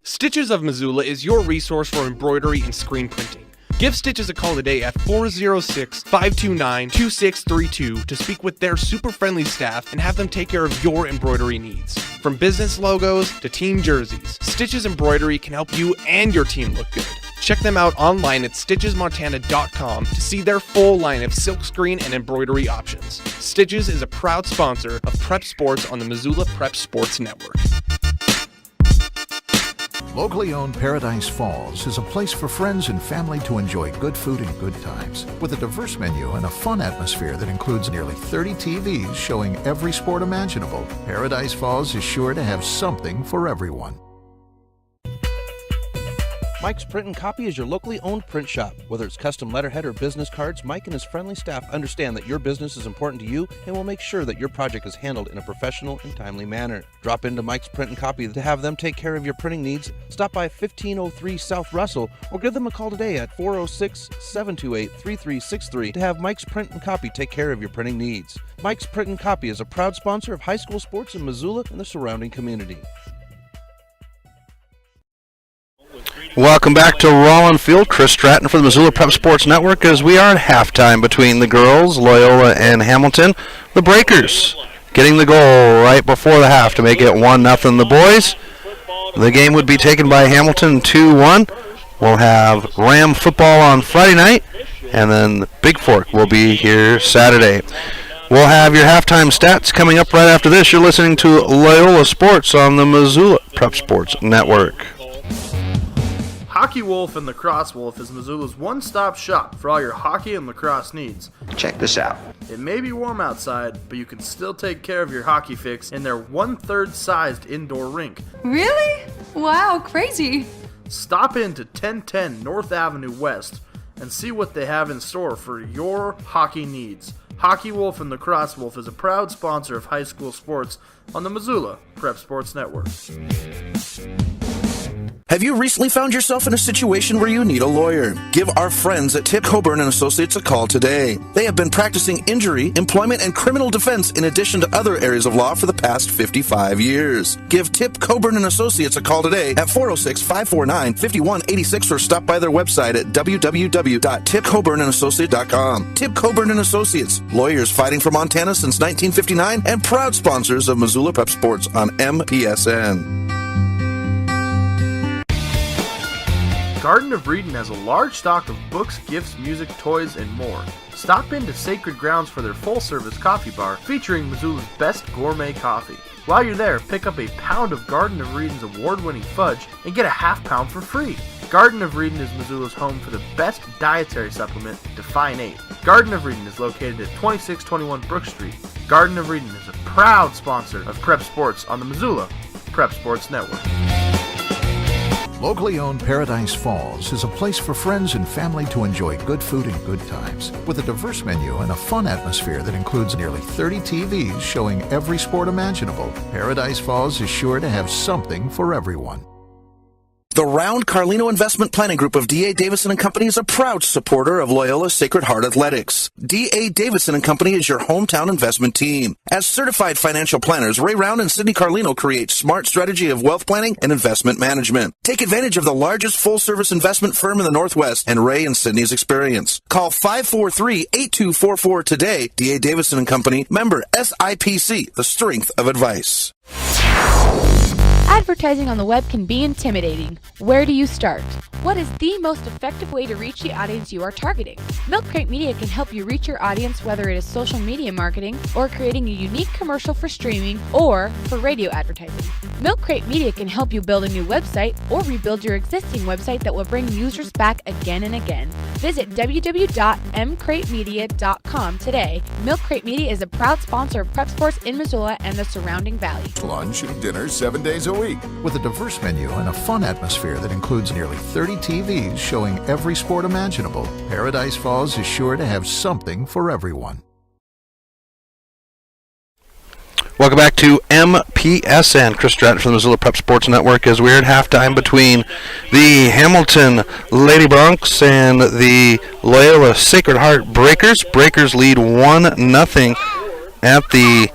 Stitches of Missoula is your resource for embroidery and screen printing. Give Stitches a call today at 406-529-2632 to speak with their super friendly staff and have them take care of your embroidery needs. From business logos to team jerseys, Stitches Embroidery can help you and your team look good. Check them out online at stitchesmontana.com to see their full line of silkscreen and embroidery options. Stitches is a proud sponsor of Prep Sports on the Missoula Prep Sports Network. Locally owned Paradise Falls is a place for friends and family to enjoy good food and good times. With a diverse menu and a fun atmosphere that includes nearly 30 TVs showing every sport imaginable, Paradise Falls is sure to have something for everyone. Mike's Print and Copy is your locally owned print shop. Whether it's custom letterhead or business cards, Mike and his friendly staff understand that your business is important to you and will make sure that your project is handled in a professional and timely manner. Drop into Mike's Print and Copy to have them take care of your printing needs. Stop by 1503 South Russell or give them a call today at 406-728-3363 to have Mike's Print and Copy take care of your printing needs. Mike's Print and Copy is a proud sponsor of high school sports in Missoula and the surrounding community. Welcome back to Rollin Field. Chris Stratton for the Missoula Prep Sports Network as we are at halftime between the girls, Loyola and Hamilton. The Breakers getting the goal right before the half to make it 1-0. The boys, the game would be taken by Hamilton 2-1. We'll have Ram football on Friday night, and then Big Fork will be here Saturday. We'll have your halftime stats coming up right after this. You're listening to Loyola Sports on the Missoula Prep Sports Network. Hockey Wolf and Lacrosse Wolf is Missoula's one-stop shop for all your hockey and lacrosse needs. Check this out. It may be warm outside, but you can still take care of your hockey fix in their 1/3 sized indoor rink. Really? Wow, crazy. Stop in to 1010 North Avenue West and see what they have in store for your hockey needs. Hockey Wolf and Lacrosse Wolf is a proud sponsor of high school sports on the Missoula Prep Sports Network. Have you recently found yourself in a situation where you need a lawyer? Give our friends at Tip Coburn & Associates a call today. They have been practicing injury, employment, and criminal defense in addition to other areas of law for the past 55 years. Give Tip Coburn & Associates a call today at 406-549-5186 or stop by their website at www.tipcoburnandassociates.com. Tip Coburn & Associates, lawyers fighting for Montana since 1959 and proud sponsors of Missoula Prep Sports on MPSN. Garden of Reading has a large stock of books, gifts, music, toys, and more. Stop into Sacred Grounds for their full-service coffee bar featuring Missoula's best gourmet coffee. While you're there, pick up a pound of Garden of Reading's award-winning fudge and get a half pound for free. Garden of Reading is Missoula's home for the best dietary supplement, Define 8. Garden of Eden is located at 2621 Brook Street. Garden of Eden is a proud sponsor of Prep Sports on the Missoula Prep Sports Network. Locally owned Paradise Falls is a place for friends and family to enjoy good food and good times. With a diverse menu and a fun atmosphere that includes nearly 30 TVs showing every sport imaginable, Paradise Falls is sure to have something for everyone. The Round Carlino Investment Planning Group of D.A. Davison & Company is a proud supporter of Loyola Sacred Heart Athletics. D.A. Davison & Company is your hometown investment team. As certified financial planners, Ray Round and Sidney Carlino create smart strategy of wealth planning and investment management. Take advantage of the largest full-service investment firm in the Northwest and Ray and Sidney's experience. Call 543-8244 today. D.A. Davison & Company, member SIPC, the strength of advice. Advertising on the web can be intimidating. Where do you start? What is the most effective way to reach the audience you are targeting? Milk Crate Media can help you reach your audience, whether it is social media marketing or creating a unique commercial for streaming or for radio advertising. Milk Crate Media can help you build a new website or rebuild your existing website that will bring users back again and again. Visit www.mcratemedia.com today. Milk Crate Media is a proud sponsor of Prep Sports in Missoula and the surrounding valley. Lunch and dinner 7 days a week. With a diverse menu and a fun atmosphere that includes nearly 30 TVs showing every sport imaginable, Paradise Falls is sure to have something for everyone. Welcome back to MPSN. Chris Stratton from the Missoula Prep Sports Network as we're at halftime between the Hamilton Lady Broncs and the Loyola Sacred Heart Breakers. Breakers lead 1-0 at the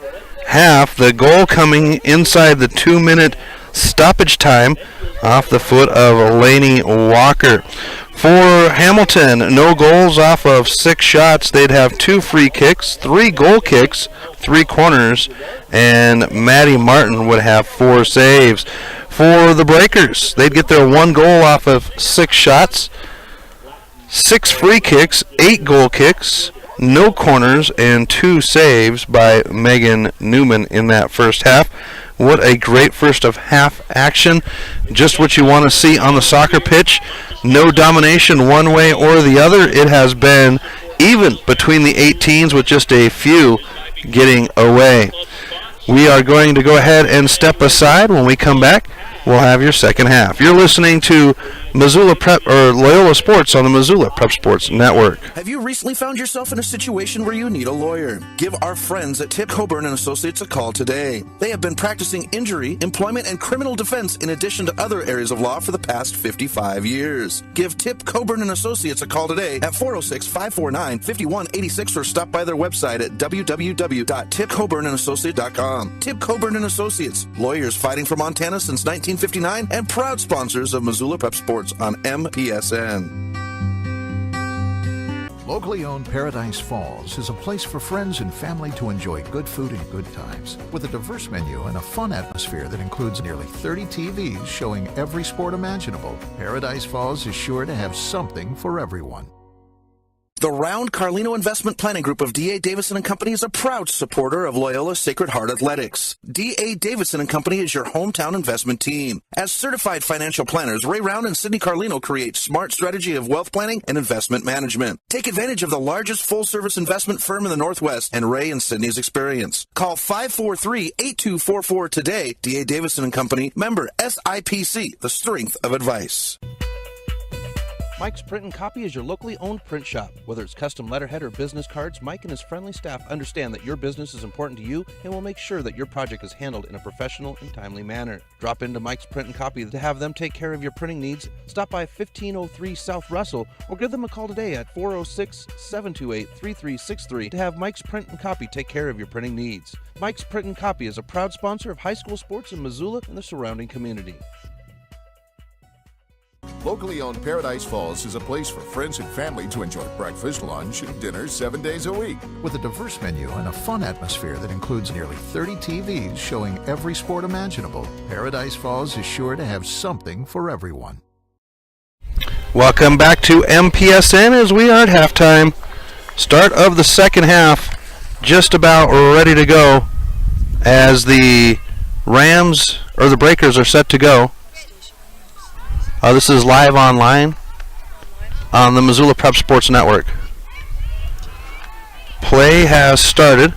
half. The goal coming inside the 2-minute stoppage time off the foot of Lainey Walker. For Hamilton, no goals off of 6 shots. They'd have 2 free kicks, 3 goal kicks, 3 corners, and Maddie Martin would have 4 saves. For the Breakers, they'd get their 1 goal off of 6 shots, 6 free kicks, 8 goal kicks, no corners, and 2 saves by Megan Newman in that first half. What a great first of half action. Just what you want to see on the soccer pitch. No domination one way or the other. It has been even between the 18s with just a few getting away. We are going to go ahead and step aside. When we come back, we'll have your second half. You're listening to Missoula Prep or Loyola Sports on the Missoula Prep Sports Network. Have you recently found yourself in a situation where you need a lawyer? Give our friends at Tip Coburn & Associates a call today. They have been practicing injury, employment, and criminal defense in addition to other areas of law for the past 55 years. Give Tip Coburn & Associates a call today at 406-549-5186 or stop by their website at www.tipcoburnandassociates.com. Tip Coburn & Associates, lawyers fighting for Montana since 1959 and proud sponsors of Missoula Prep Sports on MPSN. Locally owned Paradise Falls is a place for friends and family to enjoy good food and good times. With a diverse menu and a fun atmosphere that includes nearly 30 TVs showing every sport imaginable, Paradise Falls is sure to have something for everyone. The Round Carlino Investment Planning Group of D.A. Davison & Company is a proud supporter of Loyola Sacred Heart Athletics. D.A. Davison & Company is your hometown investment team. As certified financial planners, Ray Round and Sidney Carlino create smart strategy of wealth planning and investment management. Take advantage of the largest full-service investment firm in the Northwest and Ray and Sidney's experience. Call 543-8244 today. D.A. Davison & Company, member SIPC, the strength of advice. Mike's Print and Copy is your locally owned print shop. Whether it's custom letterhead or business cards, Mike and his friendly staff understand that your business is important to you and will make sure that your project is handled in a professional and timely manner. Drop into Mike's Print and Copy to have them take care of your printing needs. Stop by 1503 South Russell or give them a call today at 406-728-3363 to have Mike's Print and Copy take care of your printing needs. Mike's Print and Copy is a proud sponsor of high school sports in Missoula and the surrounding community. Locally owned Paradise Falls is a place for friends and family to enjoy breakfast, lunch, and dinner 7 days a week. With a diverse menu and a fun atmosphere that includes nearly 30 TVs showing every sport imaginable, Paradise Falls is sure to have something for everyone. Welcome back to MPSN as we are at halftime. Start of the second half, just about ready to go as the Rams, or the Breakers, are set to go. This is live online on the Missoula Prep Sports Network. play has started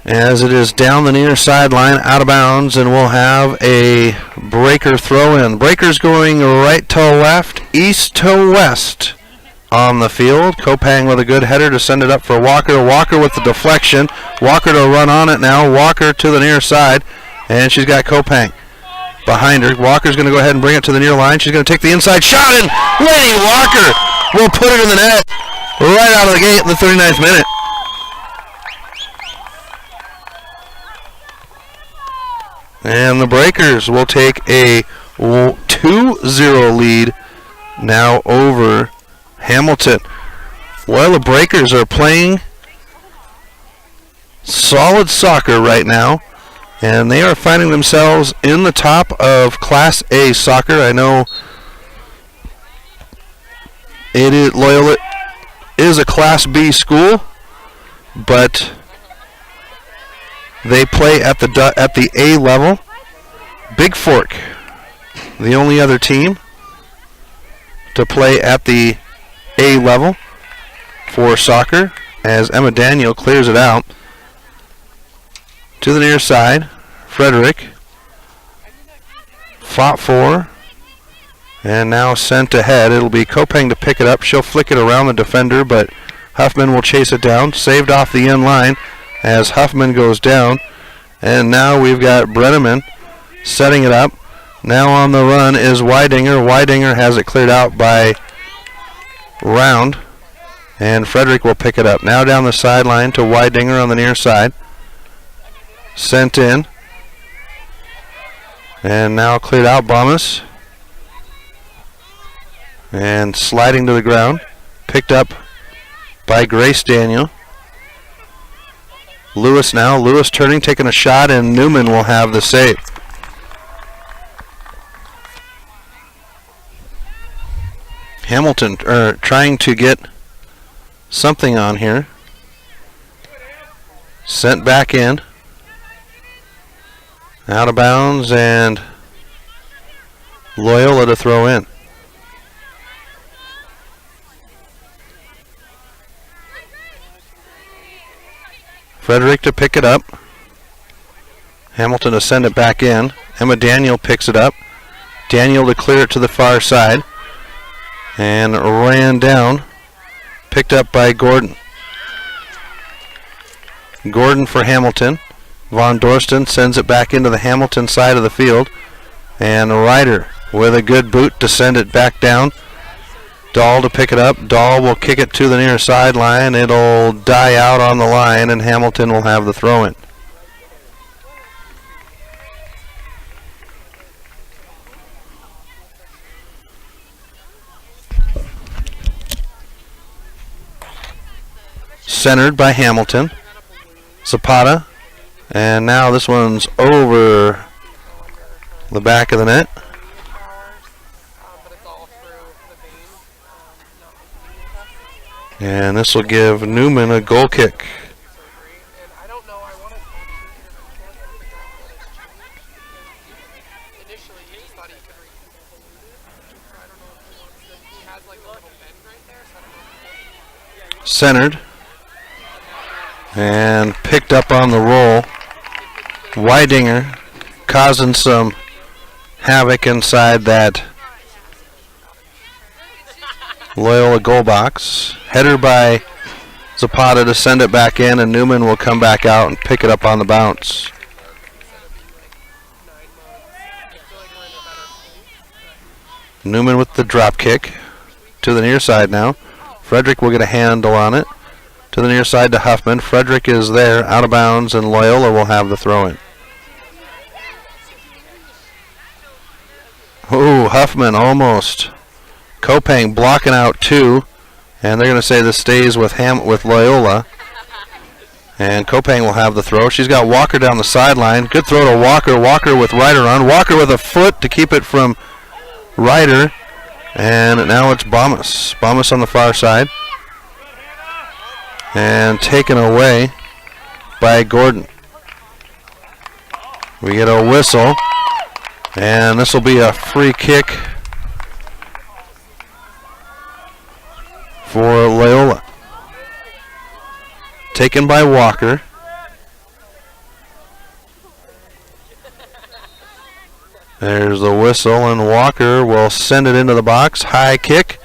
as it is down the near sideline, out of bounds, and we'll have a breaker throw in. Breaker's going right to left, east to west on the field. Kopang with a good header to send it up for Walker. Walker with the deflection. Walker to run on it now. Walker to the near side, and she's got Kopang behind her. Walker's going to go ahead and bring it to the near line. She's going to take the inside shot, and Lady Walker will put it in the net right out of the gate in the 39th minute. And the Breakers will take a 2-0 lead now over Hamilton. Well, the Breakers are playing solid soccer right now, and they are finding themselves in the top of Class A soccer. I know Loyola is a Class B school, but they play at the A level. Big Fork, the only other team to play at the A level for soccer, as Emma Daniel clears it out to the near side. Frederick fought for and now sent ahead. It'll be Kopang to pick it up. She'll flick it around the defender, but Huffman will chase it down. Saved off the end line as Huffman goes down. And now we've got Brenneman setting it up. Now on the run is Weidinger. Weidinger has it cleared out by Round, and Frederick will pick it up. Now down the sideline to Weidinger on the near side. Sent in. And now cleared out Bomas. And sliding to the ground. Picked up by Grace Daniel. Lewis now. Lewis turning, taking a shot, and Newman will have the save. Hamilton trying to get something on here. Sent back in. Out of bounds, and Loyola to throw in. Frederick to pick it up. Hamilton to send it back in. Emma Daniel picks it up. Daniel to clear it to the far side. And ran down. Picked up by Gordon. Gordon for Hamilton. Von Dorsten sends it back into the Hamilton side of the field. And Ryder with a good boot to send it back down. Dahl to pick it up. Dahl will kick it to the near sideline. It'll die out on the line, and Hamilton will have the throw-in. Centered by Hamilton. Zapata. And now this one's over the back of the net. And this will give Newman a goal kick. Centered. And picked up on the roll. Weidinger causing some havoc inside that Loyola goal box. Header by Zapata to send it back in, and Newman will come back out and pick it up on the bounce. Newman with the drop kick to the near side now. Frederick will get a handle on it. To the near side to Huffman. Frederick is there, out of bounds, and Loyola will have the throw-in. Ooh, Huffman almost. Kopang blocking out two, and they're going to say this stays with Loyola. And Kopang will have the throw. She's got Walker down the sideline. Good throw to Walker. Walker with Ryder on. Walker with a foot to keep it from Ryder. And now it's Bomas. Bomas on the far side. And taken away by Gordon. We get a whistle. And this will be a free kick for Loyola. taken by Walker. There's the whistle, and Walker will send it into the box. High kick.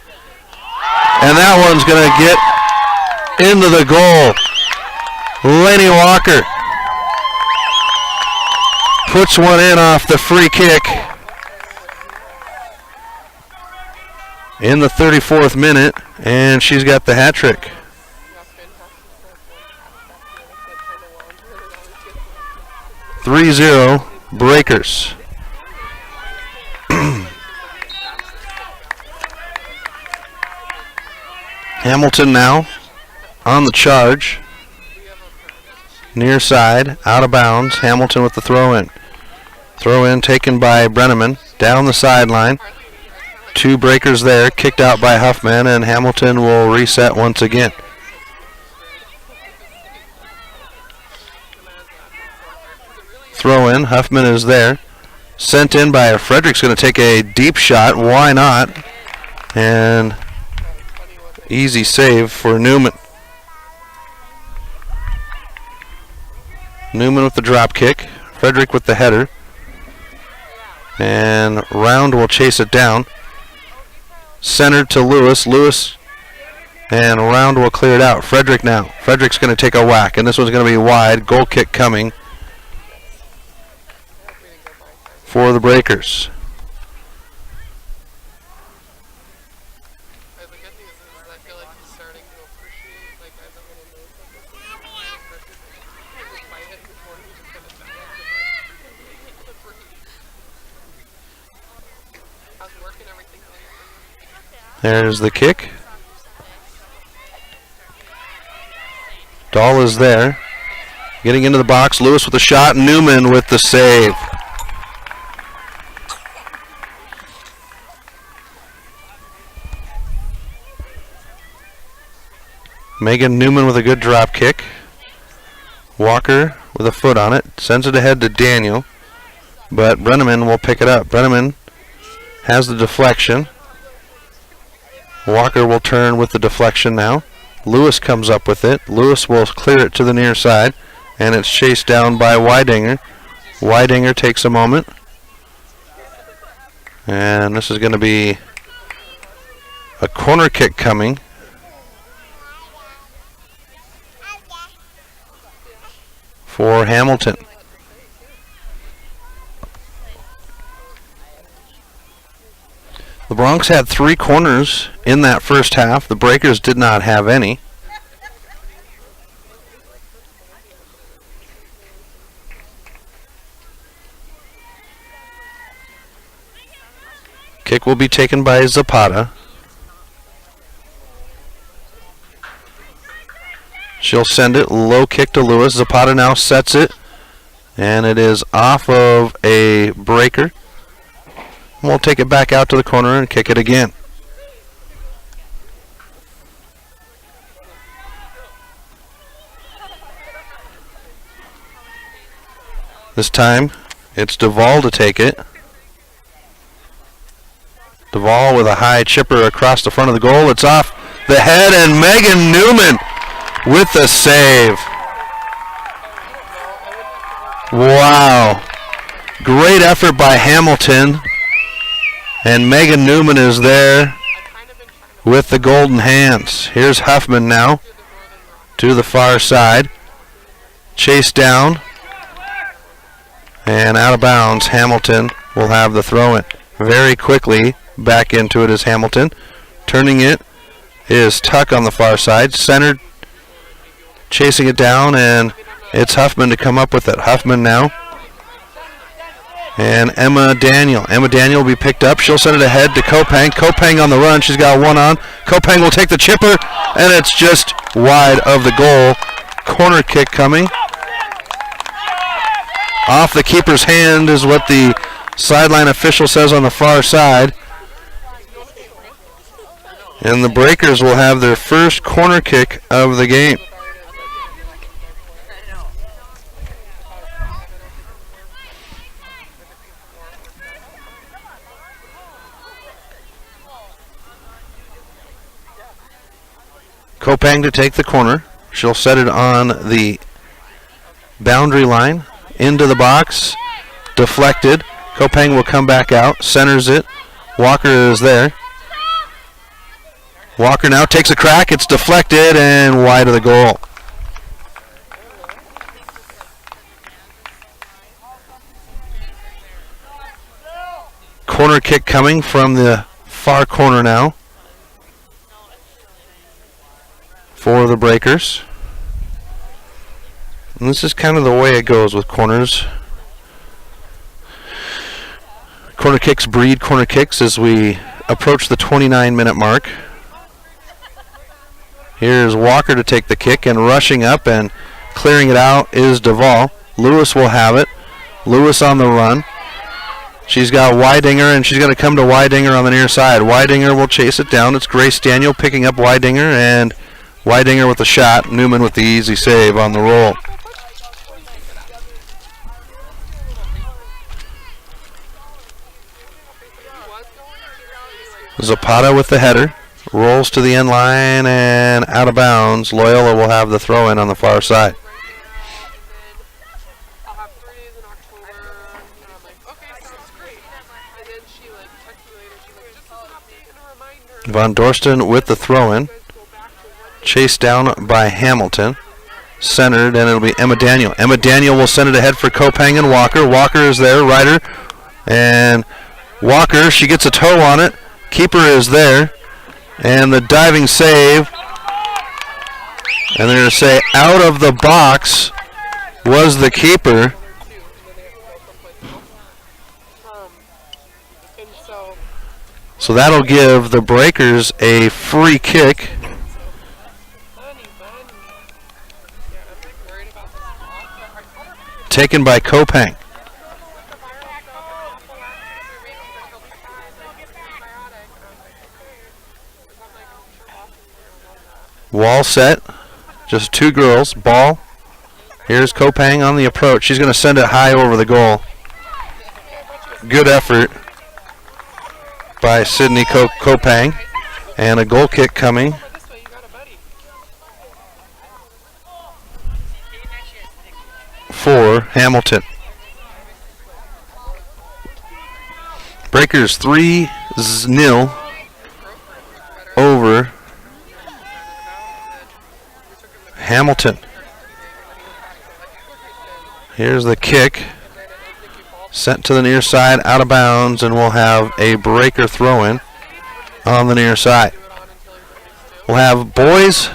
And that one's going to get into the goal. Laney Walker puts one in off the free kick in the 34th minute, and she's got the hat trick. (3-0) Breakers. Hamilton now on the charge. Near side, out of bounds. Hamilton with the throw in. Throw in taken by Brenneman. Down the sideline. 2 Breakers there, kicked out by Huffman, and Hamilton will reset once again. Throw in, Huffman is there. Sent in by Frederick's going to take a deep shot. Why not? And easy save for Newman. Newman with the drop kick. Frederick with the header. And Round will chase it down. Centered to Lewis. Lewis and Round will clear it out. Frederick now. Frederick's going to take a whack, and this one's going to be wide. Goal kick coming for the Breakers. There's the kick. Dahl is there. Getting into the box. Lewis with the shot. Newman with the save. Megan Newman with a good drop kick. Walker with a foot on it. Sends it ahead to Daniel. But Brenneman will pick it up. Brenneman has the deflection. Walker will turn with the deflection now. Lewis comes up with it. Lewis will clear it to the near side, and it's chased down by Weidinger. Weidinger takes a moment. And this is going to be a corner kick coming for Hamilton. The Bronx had 3 corners in that first half. The Breakers did not have any. Kick will be taken by Zapata. She'll send it. Low kick to Lewis. Zapata now sets it. And it is off of a Breaker. We'll take it back out to the corner and kick it again. This time, it's Duvall to take it. Duvall with a high chipper across the front of the goal. It's off the head, and Megan Newman with the save. Wow. Great effort by Hamilton. And Megan Newman is there with the golden hands. Here's Huffman now to the far side. Chased down. And out of bounds. Hamilton will have the throw in. Very quickly back into it is Hamilton. Turning it is Tuck on the far side. Centered. Chasing it down, and it's Huffman to come up with it. Huffman now. And Emma Daniel. Emma Daniel will be picked up. She'll send it ahead to Kopang. Kopang on the run. She's got one on. Kopang will take the chipper, and it's just wide of the goal. Corner kick coming. Off the keeper's hand is what the sideline official says on the far side. And the Breakers will have their first corner kick of the game. Kopang to take the corner. She'll set it on the boundary line, into the box, deflected. Kopang will come back out, centers it. Walker is there. Walker now takes a crack. It's deflected and wide of the goal. Corner kick coming from the far corner now for the Breakers. And this is kind of the way it goes with corners. Corner kicks breed corner kicks as we approach the 29-minute mark. Here's Walker to take the kick, and rushing up and clearing it out is Duvall. Lewis will have it. Lewis on the run. She's got Weidinger, and she's going to come to Weidinger on the near side. Weidinger will chase it down. It's Grace Daniel picking up Weidinger, and Weidinger with the shot. Newman with the easy save on the roll. Zapata with the header. Rolls to the end line and out of bounds. Loyola will have the throw in on the far side. Von Dorsten with the throw-in. Chased down by Hamilton. Centered, and it'll be Emma Daniel. Emma Daniel will send it ahead for Kopang and Walker. Walker is there, Ryder. And Walker, she gets a toe on it. Keeper is there. And the diving save. And they're going to say out of the box was the keeper. So that'll give the Breakers a free kick. Taken by Kopang. Wall set. Just two girls. Ball. Here's Kopang on the approach. She's going to send it high over the goal. Good effort by Sydney Kopang. And a goal kick coming. For Hamilton. Breakers 3-0 over Hamilton. Here's the kick. Sent to the near side, out of bounds, and we'll have a Breaker throw-in on the near side. We'll have boys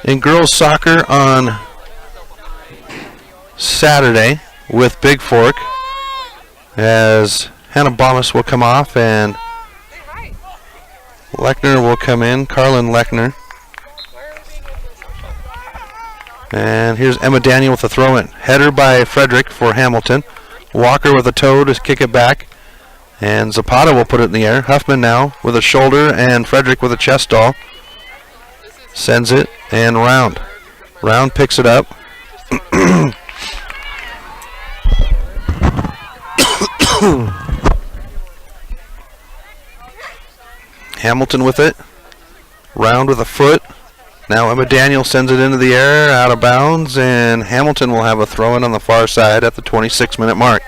and girls soccer on Saturday with Big Fork, as Hannah Bomas will come off and Lechner will come in, Carlin Lechner. And here's Emma Daniel with the throw-in. Header by Frederick for Hamilton. Walker with a toe to kick it back. And Zapata will put it in the air. Huffman now with a shoulder, and Frederick with a chest doll. Sends it, and Round. Round picks it up. Hamilton with it. Round with a foot. Now Emma Daniel sends it into the air, out of bounds, and Hamilton will have a throw-in on the far side at the 26-minute mark.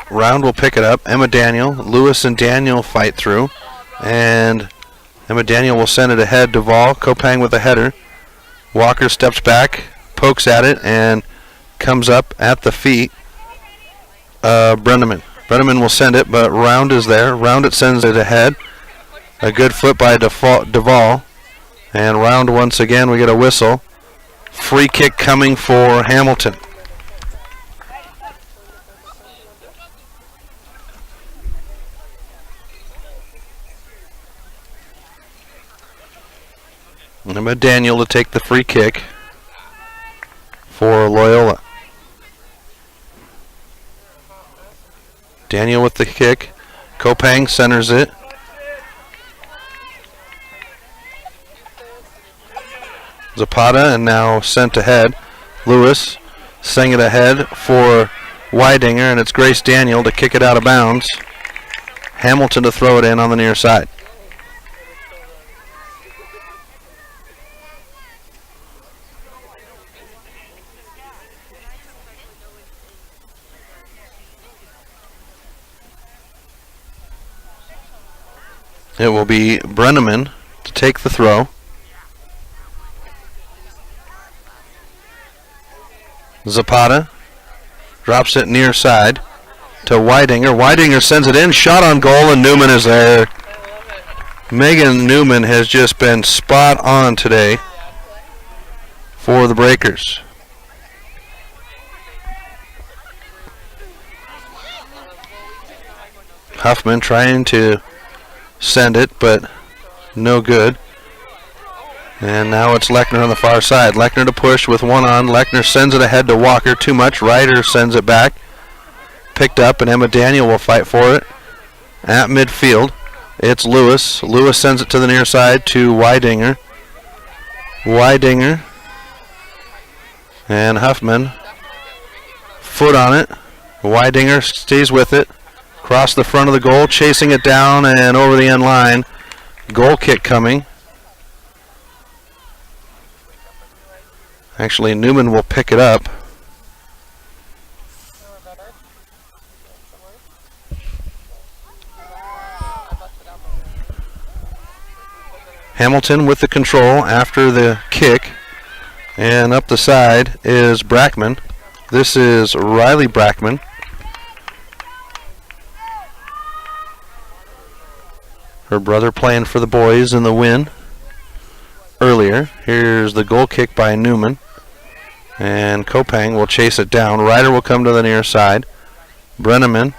Round will pick it up. Emma Daniel, Lewis and Daniel fight through, and Emma Daniel will send it ahead to Vol. Kopang with a header. Walker steps back, pokes at it, and comes up at the feet. Brenneman. Brenneman will send it, but Round is there. Round it sends it ahead. A good flip by Duvall. And Round once again, we get a whistle. Free kick coming for Hamilton. Emma Daniel to take the free kick for Loyola. Daniel with the kick. Kopang centers it. Zapata, and now sent ahead. Lewis sending it ahead for Weidinger, and it's Grace Daniel to kick it out of bounds. Hamilton to throw it in on the near side. It will be Brenneman to take the throw. Zapata drops it near side to Weidinger. Weidinger sends it in, shot on goal, and Newman is there. Megan Newman has just been spot on today for the Breakers. Huffman trying to send it, but no good. And now it's Lechner on the far side. Lechner to push with one on. Lechner sends it ahead to Walker. Too much. Ryder sends it back. Picked up, and Emma Daniel will fight for it. At midfield, it's Lewis. Lewis sends it to the near side to Weidinger. Weidinger. And Huffman. Foot on it. Weidinger stays with it. Across the front of the goal, chasing it down and over the end line. Goal kick coming. Actually, Newman will pick it up. Hamilton with the control after the kick. And up the side is Brackman. This is Riley Brackman. Her brother playing for the boys in the win earlier. Here's the goal kick by Newman. And Kopang will chase it down. Ryder will come to the near side. Brenneman.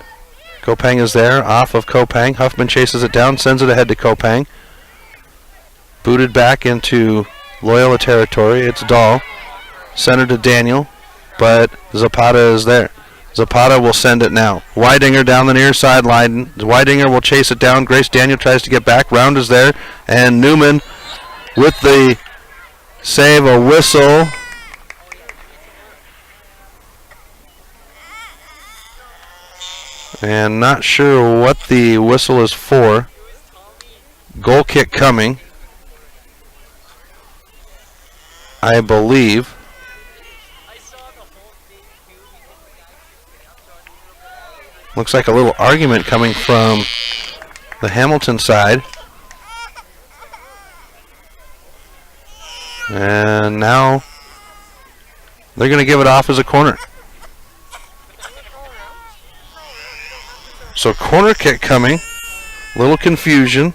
Kopang is there, off of Kopang. Huffman chases it down, sends it ahead to Kopang. Booted back into Loyola territory. It's Dahl. Center to Daniel, but Zapata is there. Zapata will send it now. Weidinger down the near sideline. Weidinger will chase it down. Grace Daniel tries to get back. Round is there. And Newman with the save, a whistle. And not sure what the whistle is for. Goal kick coming, I believe. Looks like a little argument coming from the Hamilton side. And now they're going to give it off as a corner. So corner kick coming. Little confusion.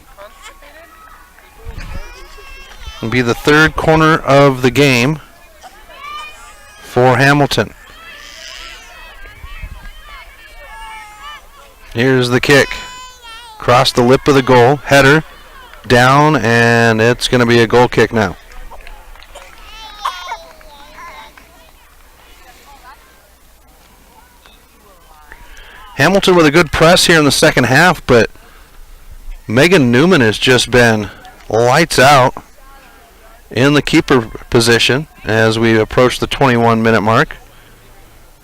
It'll be the third corner of the game for Hamilton. Here's the kick. Across the lip of the goal. Header. Down, and it's going to be a goal kick now. Hamilton with a good press here in the second half, but Megan Newman has just been lights out in the keeper position as we approach the 21-minute mark.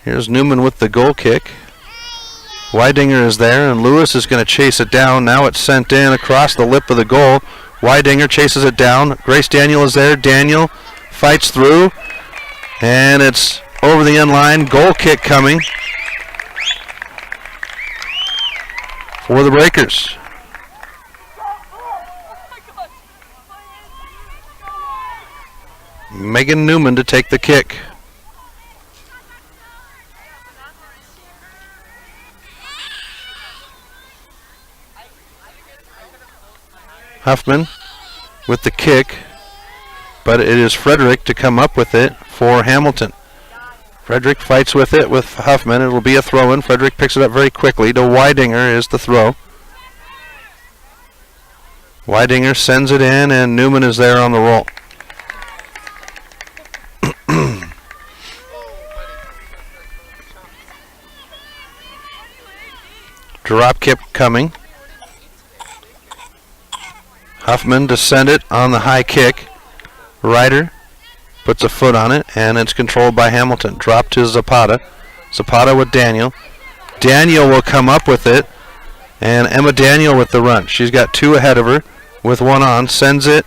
Here's Newman with the goal kick. Weidinger is there, and Lewis is going to chase it down. Now it's sent in across the lip of the goal. Weidinger chases it down. Grace Daniel is there. Daniel fights through, and it's over the end line. Goal kick coming for the Breakers. Megan Newman to take the kick. Huffman with the kick, but it is Frederick to come up with it for Hamilton. Frederick fights with it with Huffman. It will be a throw-in. Frederick picks it up very quickly. To Weidinger is the throw. Weidinger sends it in, and Newman is there on the roll. Drop kick coming. Huffman to send it on the high kick. Ryder puts a foot on it, and it's controlled by Hamilton. Drop to Zapata. Zapata with Daniel. Daniel will come up with it, and Emma Daniel with the run. She's got two ahead of her with one on. Sends it,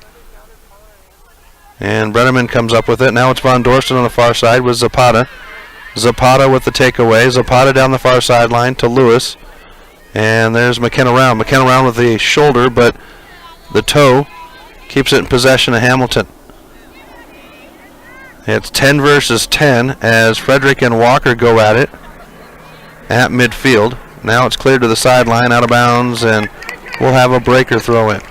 and Brenneman comes up with it. Now it's Von Dorsten on the far side with Zapata. Zapata with the takeaway. Zapata down the far sideline to Lewis. And there's McKenna Round. McKenna Round with the shoulder, but the toe, keeps it in possession of Hamilton. It's 10 versus 10 as Frederick and Walker go at it at midfield. Now it's cleared to the sideline, out of bounds, and we'll have a breaker throw in.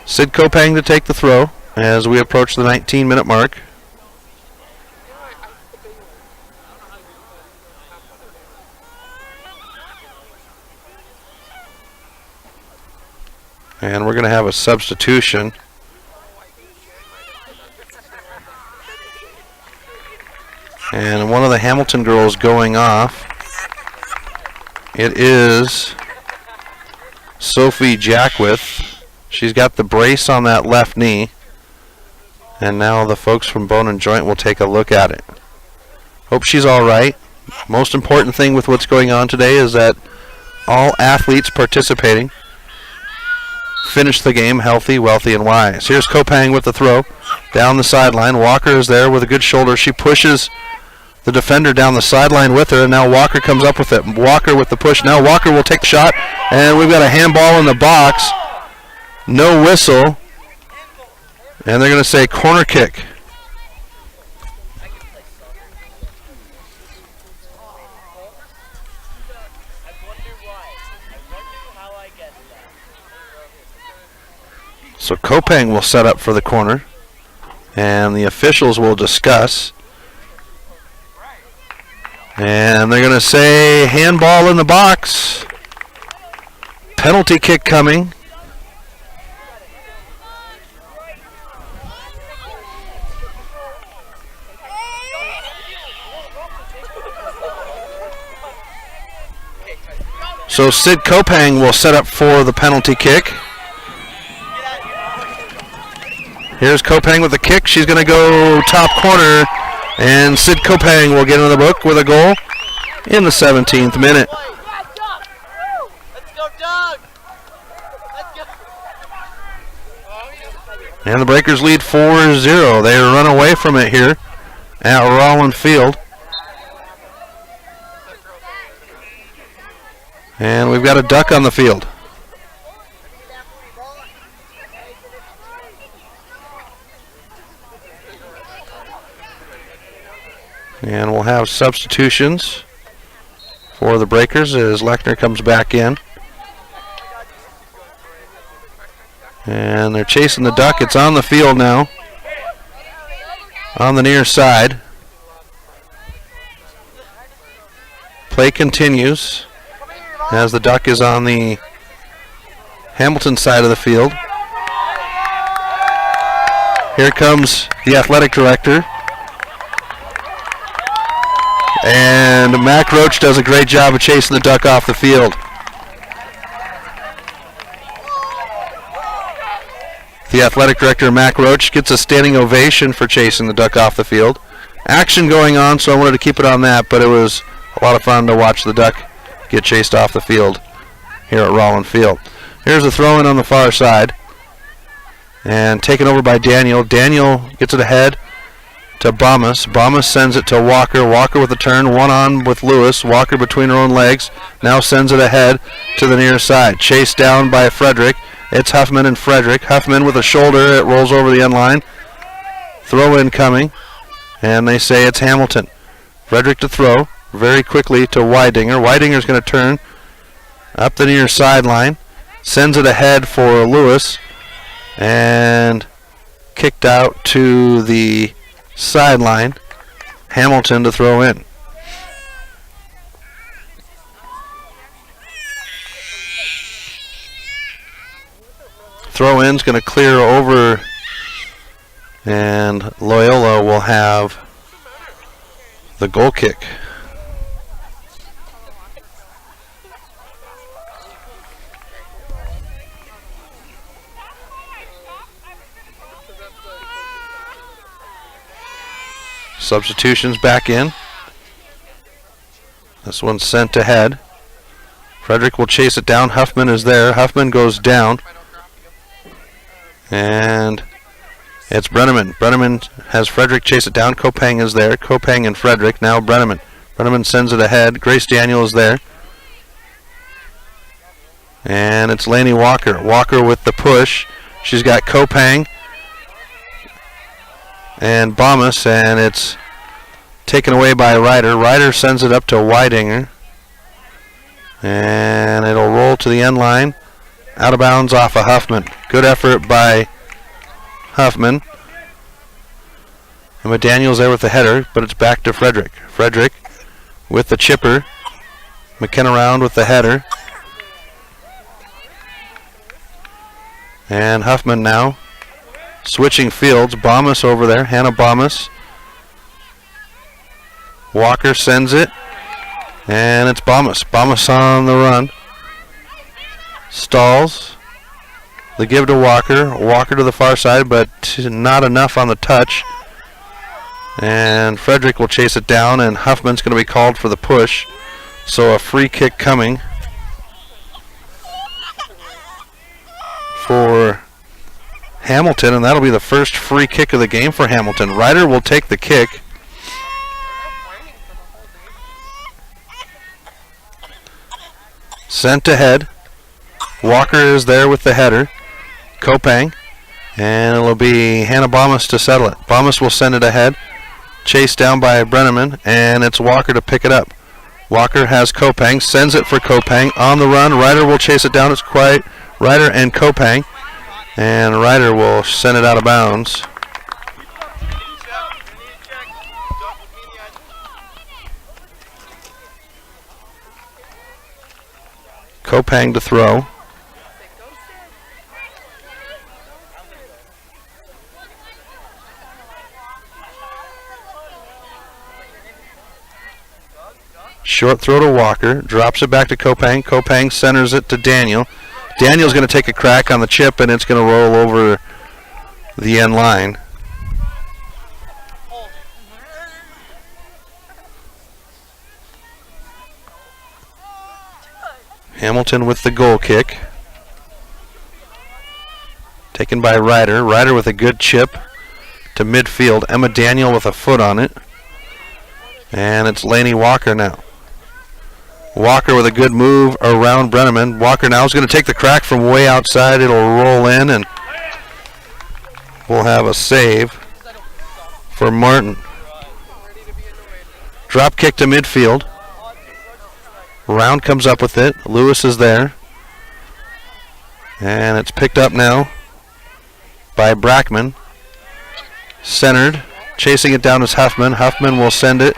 Sid Kopang to take the throw as we approach the 19-minute mark. And we're going to have a substitution. And one of the Hamilton girls going off. It is Sophie Jackwith. She's got the brace on that left knee. And now the folks from Bone and Joint will take a look at it. Hope she's all right. Most important thing with what's going on today is that all athletes participating finish the game healthy, wealthy, and wise. Here's Kopang with the throw down the sideline. Walker is there with a good shoulder. She pushes the defender down the sideline with her, and now Walker comes up with it. Walker with the push. Now Walker will take the shot, and we've got a handball in the box. No whistle, and they're going to say corner kick. So Kopang will set up for the corner, and the officials will discuss. And they're going to say handball in the box. Penalty kick coming. So Sid Kopang will set up for the penalty kick. Here's Kopang with the kick. She's going to go top corner, and Sid Kopang will get into the book with a goal in the 17th minute. And the Breakers lead 4-0. They run away from it here at Rollin Field. And we've got a duck on the field. And we'll have substitutions for the Breakers as Lechner comes back in. And they're chasing the duck. It's on the field now, on the near side. Play continues as the duck is on the Hamilton side of the field. Here comes the athletic director. And Mac Roach does a great job of chasing the duck off the field. The athletic director, Mac Roach, gets a standing ovation for chasing the duck off the field. Action going on, so I wanted to keep it on that, but it was a lot of fun to watch the duck get chased off the field here at Rollin Field. Here's a throw-in on the far side. And taken over by Daniel. Daniel gets it ahead to Bomas. Bomas sends it to Walker. Walker with a turn, one-on with Lewis. Walker between her own legs. Now sends it ahead to the near side. Chased down by Frederick. It's Huffman and Frederick. Huffman with a shoulder. It rolls over the end line. Throw-in coming. And they say it's Hamilton. Frederick to throw very quickly to Weidinger. Weidinger's going to turn up the near sideline. Sends it ahead for Lewis. And kicked out to the sideline. Hamilton to throw in. Throw-in's going to clear over, and Loyola will have the goal kick. Substitutions back in. This one's sent ahead. Frederick will chase it down. Huffman is there. Huffman goes down. And it's Brenneman. Brenneman has Frederick chase it down. Kopang is there. Kopang and Frederick. Now Brenneman. Brenneman sends it ahead. Grace Daniel is there. And it's Lainey Walker. Walker with the push. She's got Kopang and Bomas, and it's taken away by Ryder. Ryder sends it up to Weidinger. And it'll roll to the end line. Out of bounds off of Huffman. Good effort by Huffman. And McDaniel's there with the header, but it's back to Frederick. Frederick with the chipper. McKenna Round with the header. And Huffman now switching fields. Bomas over there. Hannah Bomas. Walker sends it. And it's Bomas. Bomas on the run. Stalls. The give to Walker. Walker to the far side, but not enough on the touch. And Frederick will chase it down, and Huffman's going to be called for the push. So a free kick coming for Hamilton, and that'll be the first free kick of the game for Hamilton. Ryder will take the kick. Sent ahead. Walker is there with the header. Kopang. And it'll be Hannah Bomas to settle it. Bomas will send it ahead. Chased down by Brenneman, and it's Walker to pick it up. Walker has Kopang, sends it for Kopang. On the run, Ryder will chase it down. It's quite Ryder and Kopang. And Ryder will send it out of bounds. Kopang to throw. Short throw to Walker. Drops it back to Kopang. Kopang centers it to Daniel. Daniel's going to take a crack on the chip, and it's going to roll over the end line. Hamilton with the goal kick. Taken by Ryder. Ryder with a good chip to midfield. Emma Daniel with a foot on it. And it's Lainey Walker now. Walker with a good move around Brenneman. Walker now is going to take the crack from way outside. It'll roll in, and we'll have a save for Martin. Drop kick to midfield. Round comes up with it. Lewis is there. And it's picked up now by Brackman. Centered. Chasing it down is Huffman. Huffman will send it,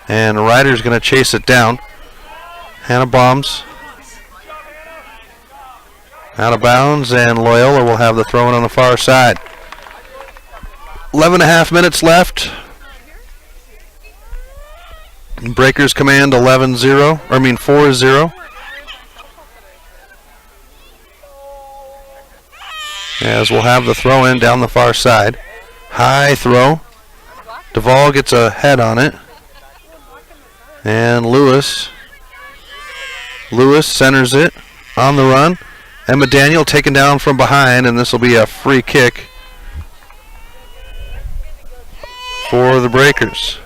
and Ryder's going to chase it down. Hannah Bombs out of bounds, and Loyola will have the throw-in on the far side. 11.5 minutes left. Breakers command 4-0. As we'll have the throw-in down the far side. High throw. Duvall gets a head on it. And Lewis centers it on the run. Emma Daniel taken down from behind, and this will be a free kick for the Breakers.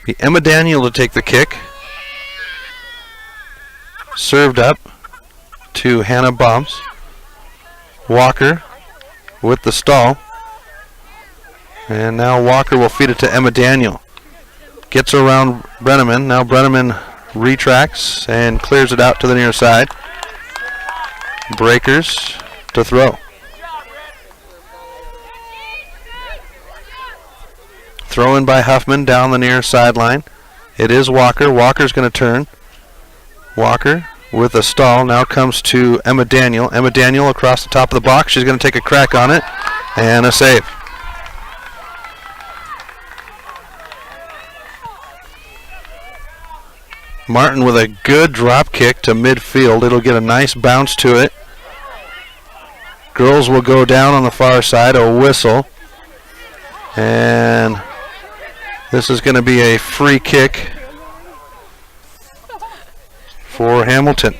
Be Emma Daniel to take the kick. Served up to Hannah Bombs. Walker with the stall. And now Walker will feed it to Emma Daniel. Gets around Brenneman. Now Brenneman retracts and clears it out to the near side. Breakers to throw. Throw in by Huffman down the near sideline. It is Walker. Walker's going to turn. Walker with a stall. Now comes to Emma Daniel. Emma Daniel across the top of the box. She's going to take a crack on it. And a save. Martin with a good drop kick to midfield. It'll get a nice bounce to it. Girls will go down on the far side. A whistle. And this is going to be a free kick for Hamilton.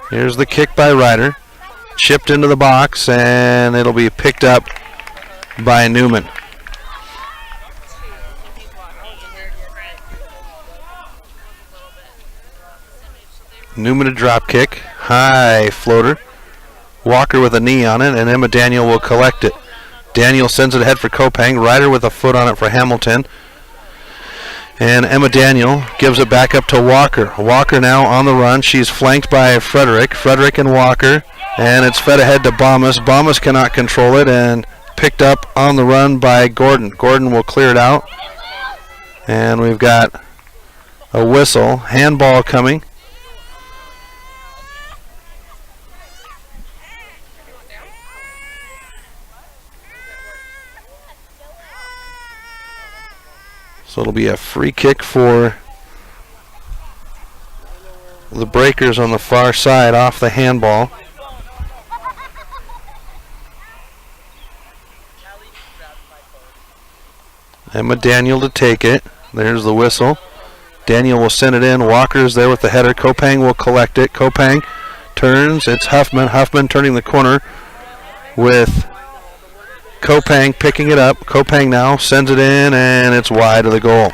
Here's the kick by Ryder. Chipped into the box, and it'll be picked up by Newman. Newman a drop kick. High floater. Walker with a knee on it, and Emma Daniel will collect it. Daniel sends it ahead for Kopang. Ryder with a foot on it for Hamilton. And Emma Daniel gives it back up to Walker. Walker now on the run. She's flanked by Frederick. Frederick and Walker. And it's fed ahead to Bomas. Bomas cannot control it and picked up on the run by Gordon. Gordon will clear it out. And we've got a whistle. Handball coming. So it'll be a free kick for the Breakers on the far side off the handball. Emma Daniel to take it. There's the whistle. Daniel will send it in. Walker's there with the header. Kopang will collect it. Kopang turns. It's Huffman. Huffman turning the corner with Kopang picking it up. Kopang now sends it in, and it's wide of the goal.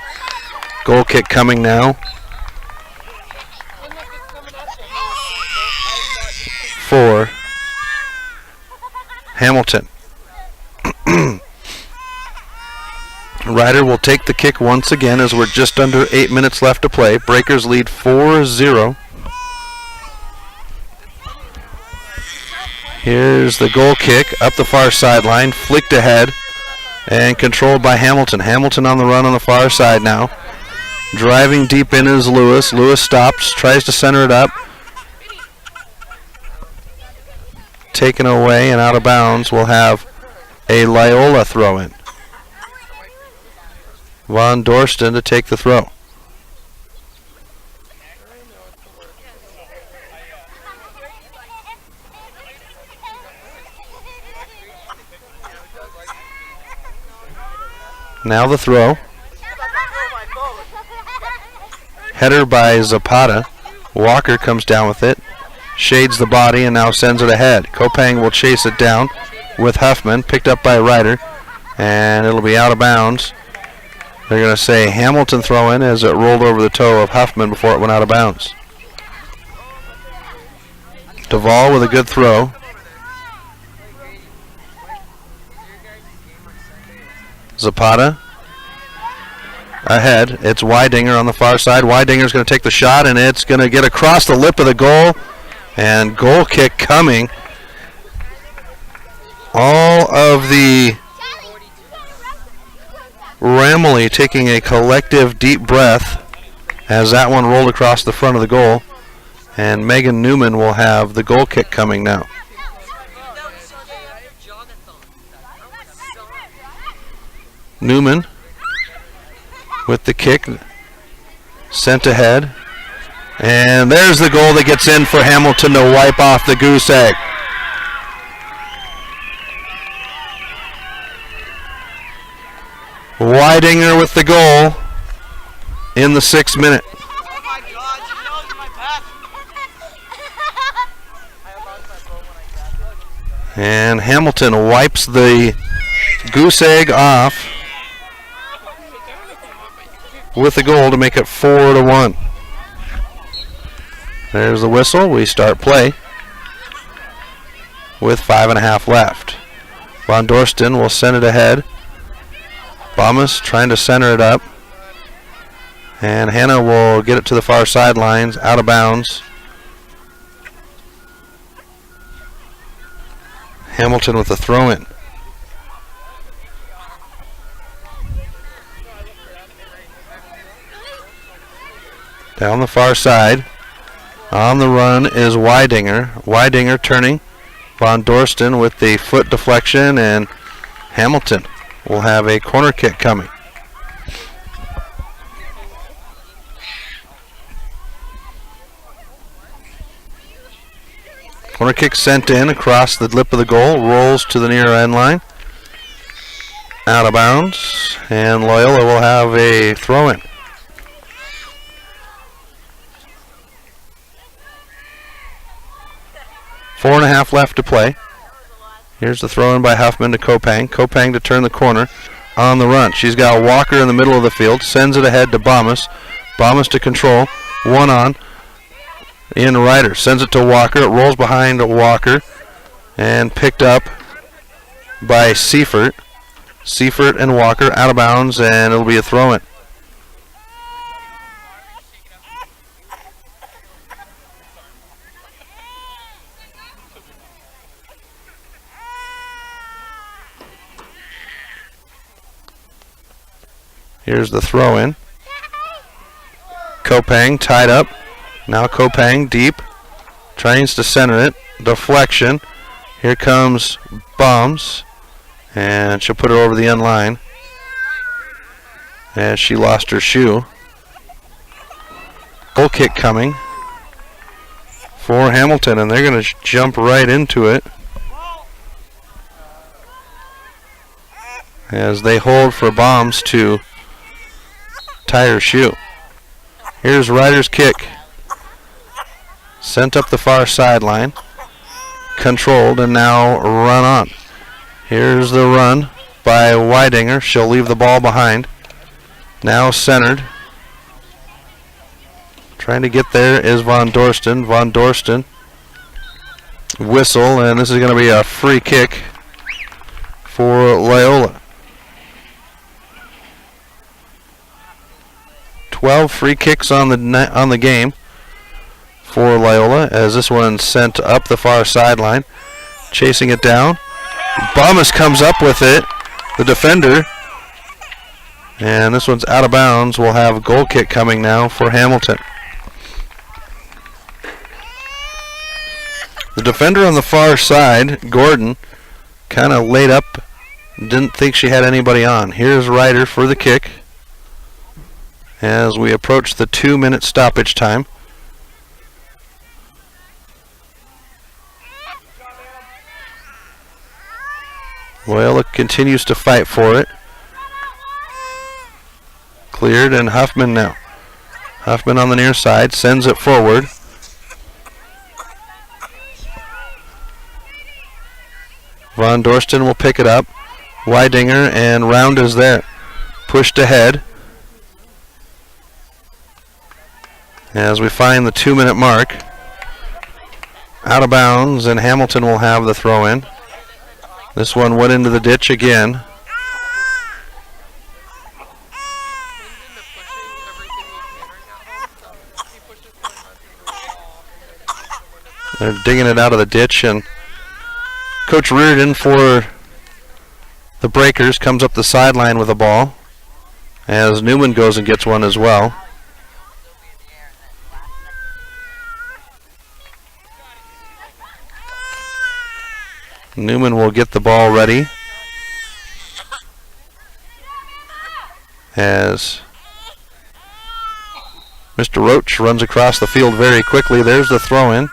Goal kick coming now for Hamilton. Ryder will take the kick once again as we're just under 8 minutes left to play. Breakers lead 4-0. Here's the goal kick up the far sideline, flicked ahead, and controlled by Hamilton. Hamilton on the run on the far side now. Driving deep in is Lewis. Lewis stops, tries to center it up. Taken away and out of bounds. We'll have a Loyola throw in. Von Dorsten to take the throw. Now the throw. Header by Zapata. Walker comes down with it. Shades the body and now sends it ahead. Kopang will chase it down with Huffman. Picked up by Ryder. And it'll be out of bounds. They're going to say Hamilton throw in as it rolled over the toe of Huffman before it went out of bounds. Duvall with a good throw. Zapata ahead. It's Weidinger on the far side. Weidinger's going to take the shot, and it's going to get across the lip of the goal. And goal kick coming. All of the Ramley taking a collective deep breath as that one rolled across the front of the goal. And Megan Newman will have the goal kick coming now. Newman with the kick, sent ahead, and there's the goal that gets in for Hamilton to wipe off the goose egg. Weidinger with the goal in the 6th minute. And Hamilton wipes the goose egg off with the goal to make it 4-1. There's the whistle. We start play with 5.5 left. Von Dorsten will send it ahead. Bomas trying to center it up. And Hannah will get it to the far sidelines, out of bounds. Hamilton with the throw-in. Down the far side. On the run is Weidinger. Weidinger turning. Von Dorsten with the foot deflection, and Hamilton will have a corner kick coming. Corner kick sent in across the lip of the goal. Rolls to the near end line. Out of bounds. And Loyola will have a throw-in. 4.5 left to play. Here's the throw in by Huffman to Kopang. Kopang to turn the corner on the run. She's got Walker in the middle of the field. Sends it ahead to Bomas. Bomas to control. One on. In Ryder. Sends it to Walker. It rolls behind Walker. And picked up by Seifert. Seifert and Walker out of bounds, and it'll be a throw-in. Here's the throw-in. Kopang tied up. Now Kopang deep. Tries to center it. Deflection. Here comes Bombs. And she'll put it over the end line. As she lost her shoe. Goal kick coming for Hamilton, and they're going to jump right into it. As they hold for Bombs to tie her shoe. Here's Ryder's kick. Sent up the far sideline. Controlled and now run on. Here's the run by Weidinger. She'll leave the ball behind. Now centered. Trying to get there is Von Dorsten. Von Dorsten. Whistle, and this is going to be a free kick for Loyola. 12 free kicks on the game for Loyola, as this one sent up the far sideline. Chasing it down. Bomas comes up with it, the defender, and this one's out of bounds. We'll have a goal kick coming now for Hamilton. The defender on the far side, Gordon, kind of laid up, didn't think she had anybody on. Here's Ryder for the kick as we approach the 2-minute stoppage time. Loyola continues to fight for it. Cleared, and Huffman now. Huffman on the near side, sends it forward. Von Dorsten will pick it up. Weidinger and Round is there. Pushed ahead. As we find the 2-minute mark. Out of bounds, and Hamilton will have the throw in. This one went into the ditch again. They're digging it out of the ditch, and Coach Reardon for the Breakers comes up the sideline with a ball as Newman goes and gets one as well. Newman will get the ball ready as Mr. Roach runs across the field very quickly. There's the throw-in.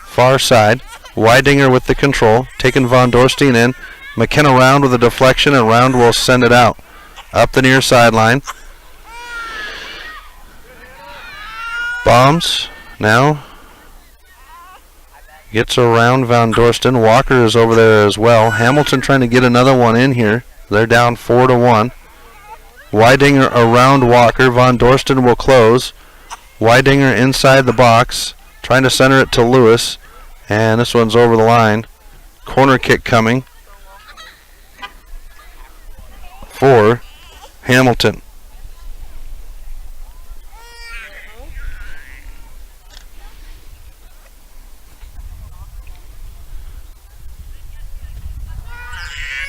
Far side. Weidinger with the control. Taking Von Dorsten in. McKenna Round with a deflection, and Round will send it out. Up the near sideline. Bombs now. Gets around Von Dorsten. Walker is over there as well. Hamilton trying to get another one in here. They're down 4-1. Weidinger around Walker. Von Dorsten will close. Weidinger inside the box. Trying to center it to Lewis. And this one's over the line. Corner kick coming for Hamilton.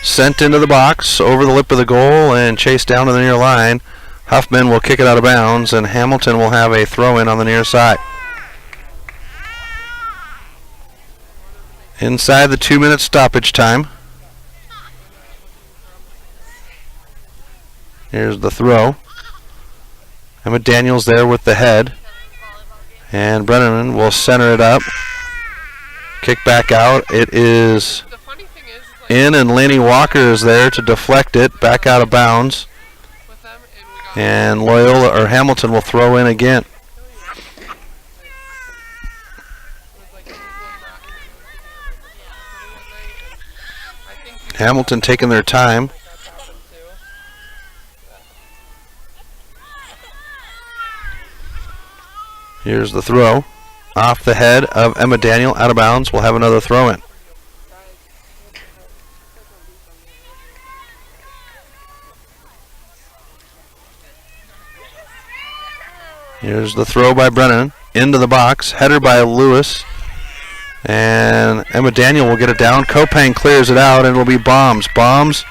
Sent into the box, over the lip of the goal, and chased down to the near line. Huffman will kick it out of bounds, and Hamilton will have a throw-in on the near side. Inside the 2-minute stoppage time. Here's the throw. Emma Daniels there with the head. And Brennan will center it up. Kick back out. It is in, and Laney Walker is there to deflect it back out of bounds. And Loyola or Hamilton will throw in again. Hamilton taking their time. Here's the throw. Off the head of Emma Daniel, out of bounds. We'll have another throw in. Here's the throw by Brennan. Into the box. Header by Lewis. And Emma Daniel will get it down. Kopang clears it out, and it'll be Bombs. Bombs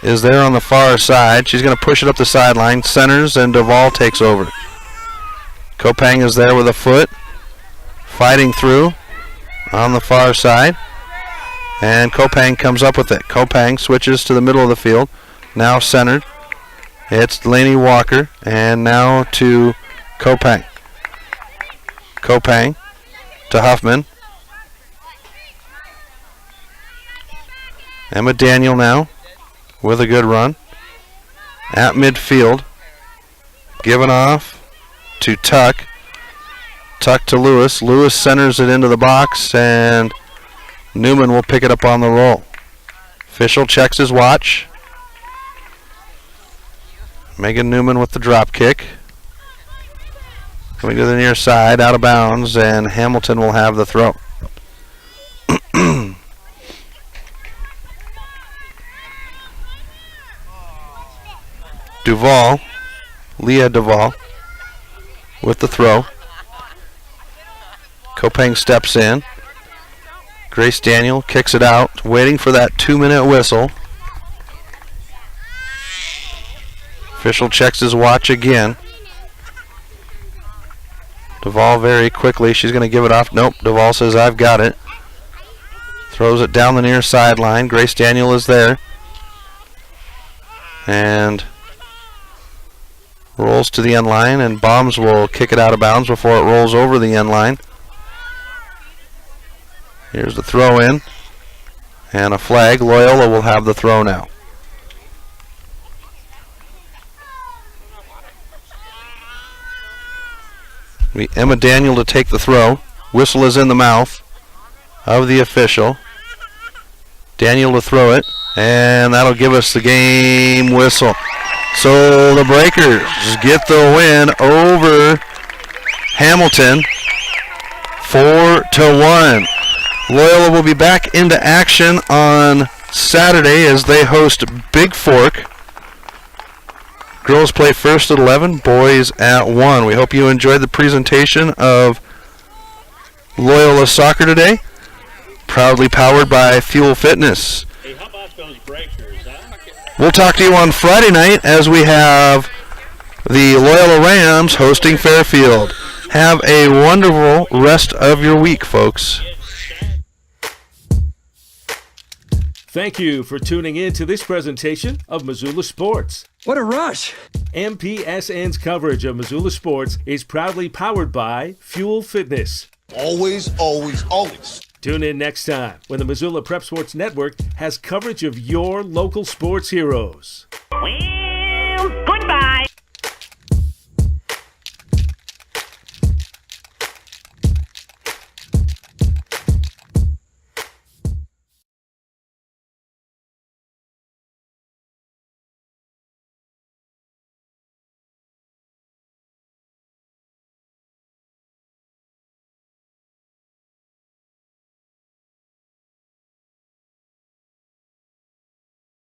is there on the far side. She's going to push it up the sideline. Centers, and Duvall takes over. Kopang is there with a foot. Fighting through on the far side. And Kopang comes up with it. Kopang switches to the middle of the field. Now centered. It's Delaney Walker. And now to Kopang. Kopang to Huffman. Emma Daniel now with a good run. At midfield. Given off to Tuck. Tuck to Lewis. Lewis centers it into the box, and Newman will pick it up on the roll. Official checks his watch. Megan Newman with the drop kick. Coming to the near side, out of bounds, and Hamilton will have the throw. Duvall, Leah Duvall with the throw. Kopang steps in. Grace Daniel kicks it out, waiting for that 2-minute whistle. Official checks his watch again. Duvall very quickly. She's going to give it off. Nope. Duvall says, I've got it. Throws it down the near sideline. Grace Daniel is there. And rolls to the end line, and Bombs will kick it out of bounds before it rolls over the end line. Here's the throw in. And a flag. Loyola will have the throw now. Emma Daniel to take the throw. Whistle is in the mouth of the official. Daniel to throw it, and that'll give us the game whistle. So the Breakers get the win over Hamilton, 4-1. Loyola will be back into action on Saturday as they host Big Fork. Girls play first at 11, boys at 1. We hope you enjoyed the presentation of Loyola Soccer today. Proudly powered by Fuel Fitness. Hey, how about those breakers, huh? We'll talk to you on Friday night as we have the Loyola Rams hosting Fairfield. Have a wonderful rest of your week, folks. Thank you for tuning in to this presentation of Missoula Sports. What a rush! MPSN's coverage of Missoula Sports is proudly powered by Fuel Fitness. Always, always, always. Tune in next time when the Missoula Prep Sports Network has coverage of your local sports heroes. Wee!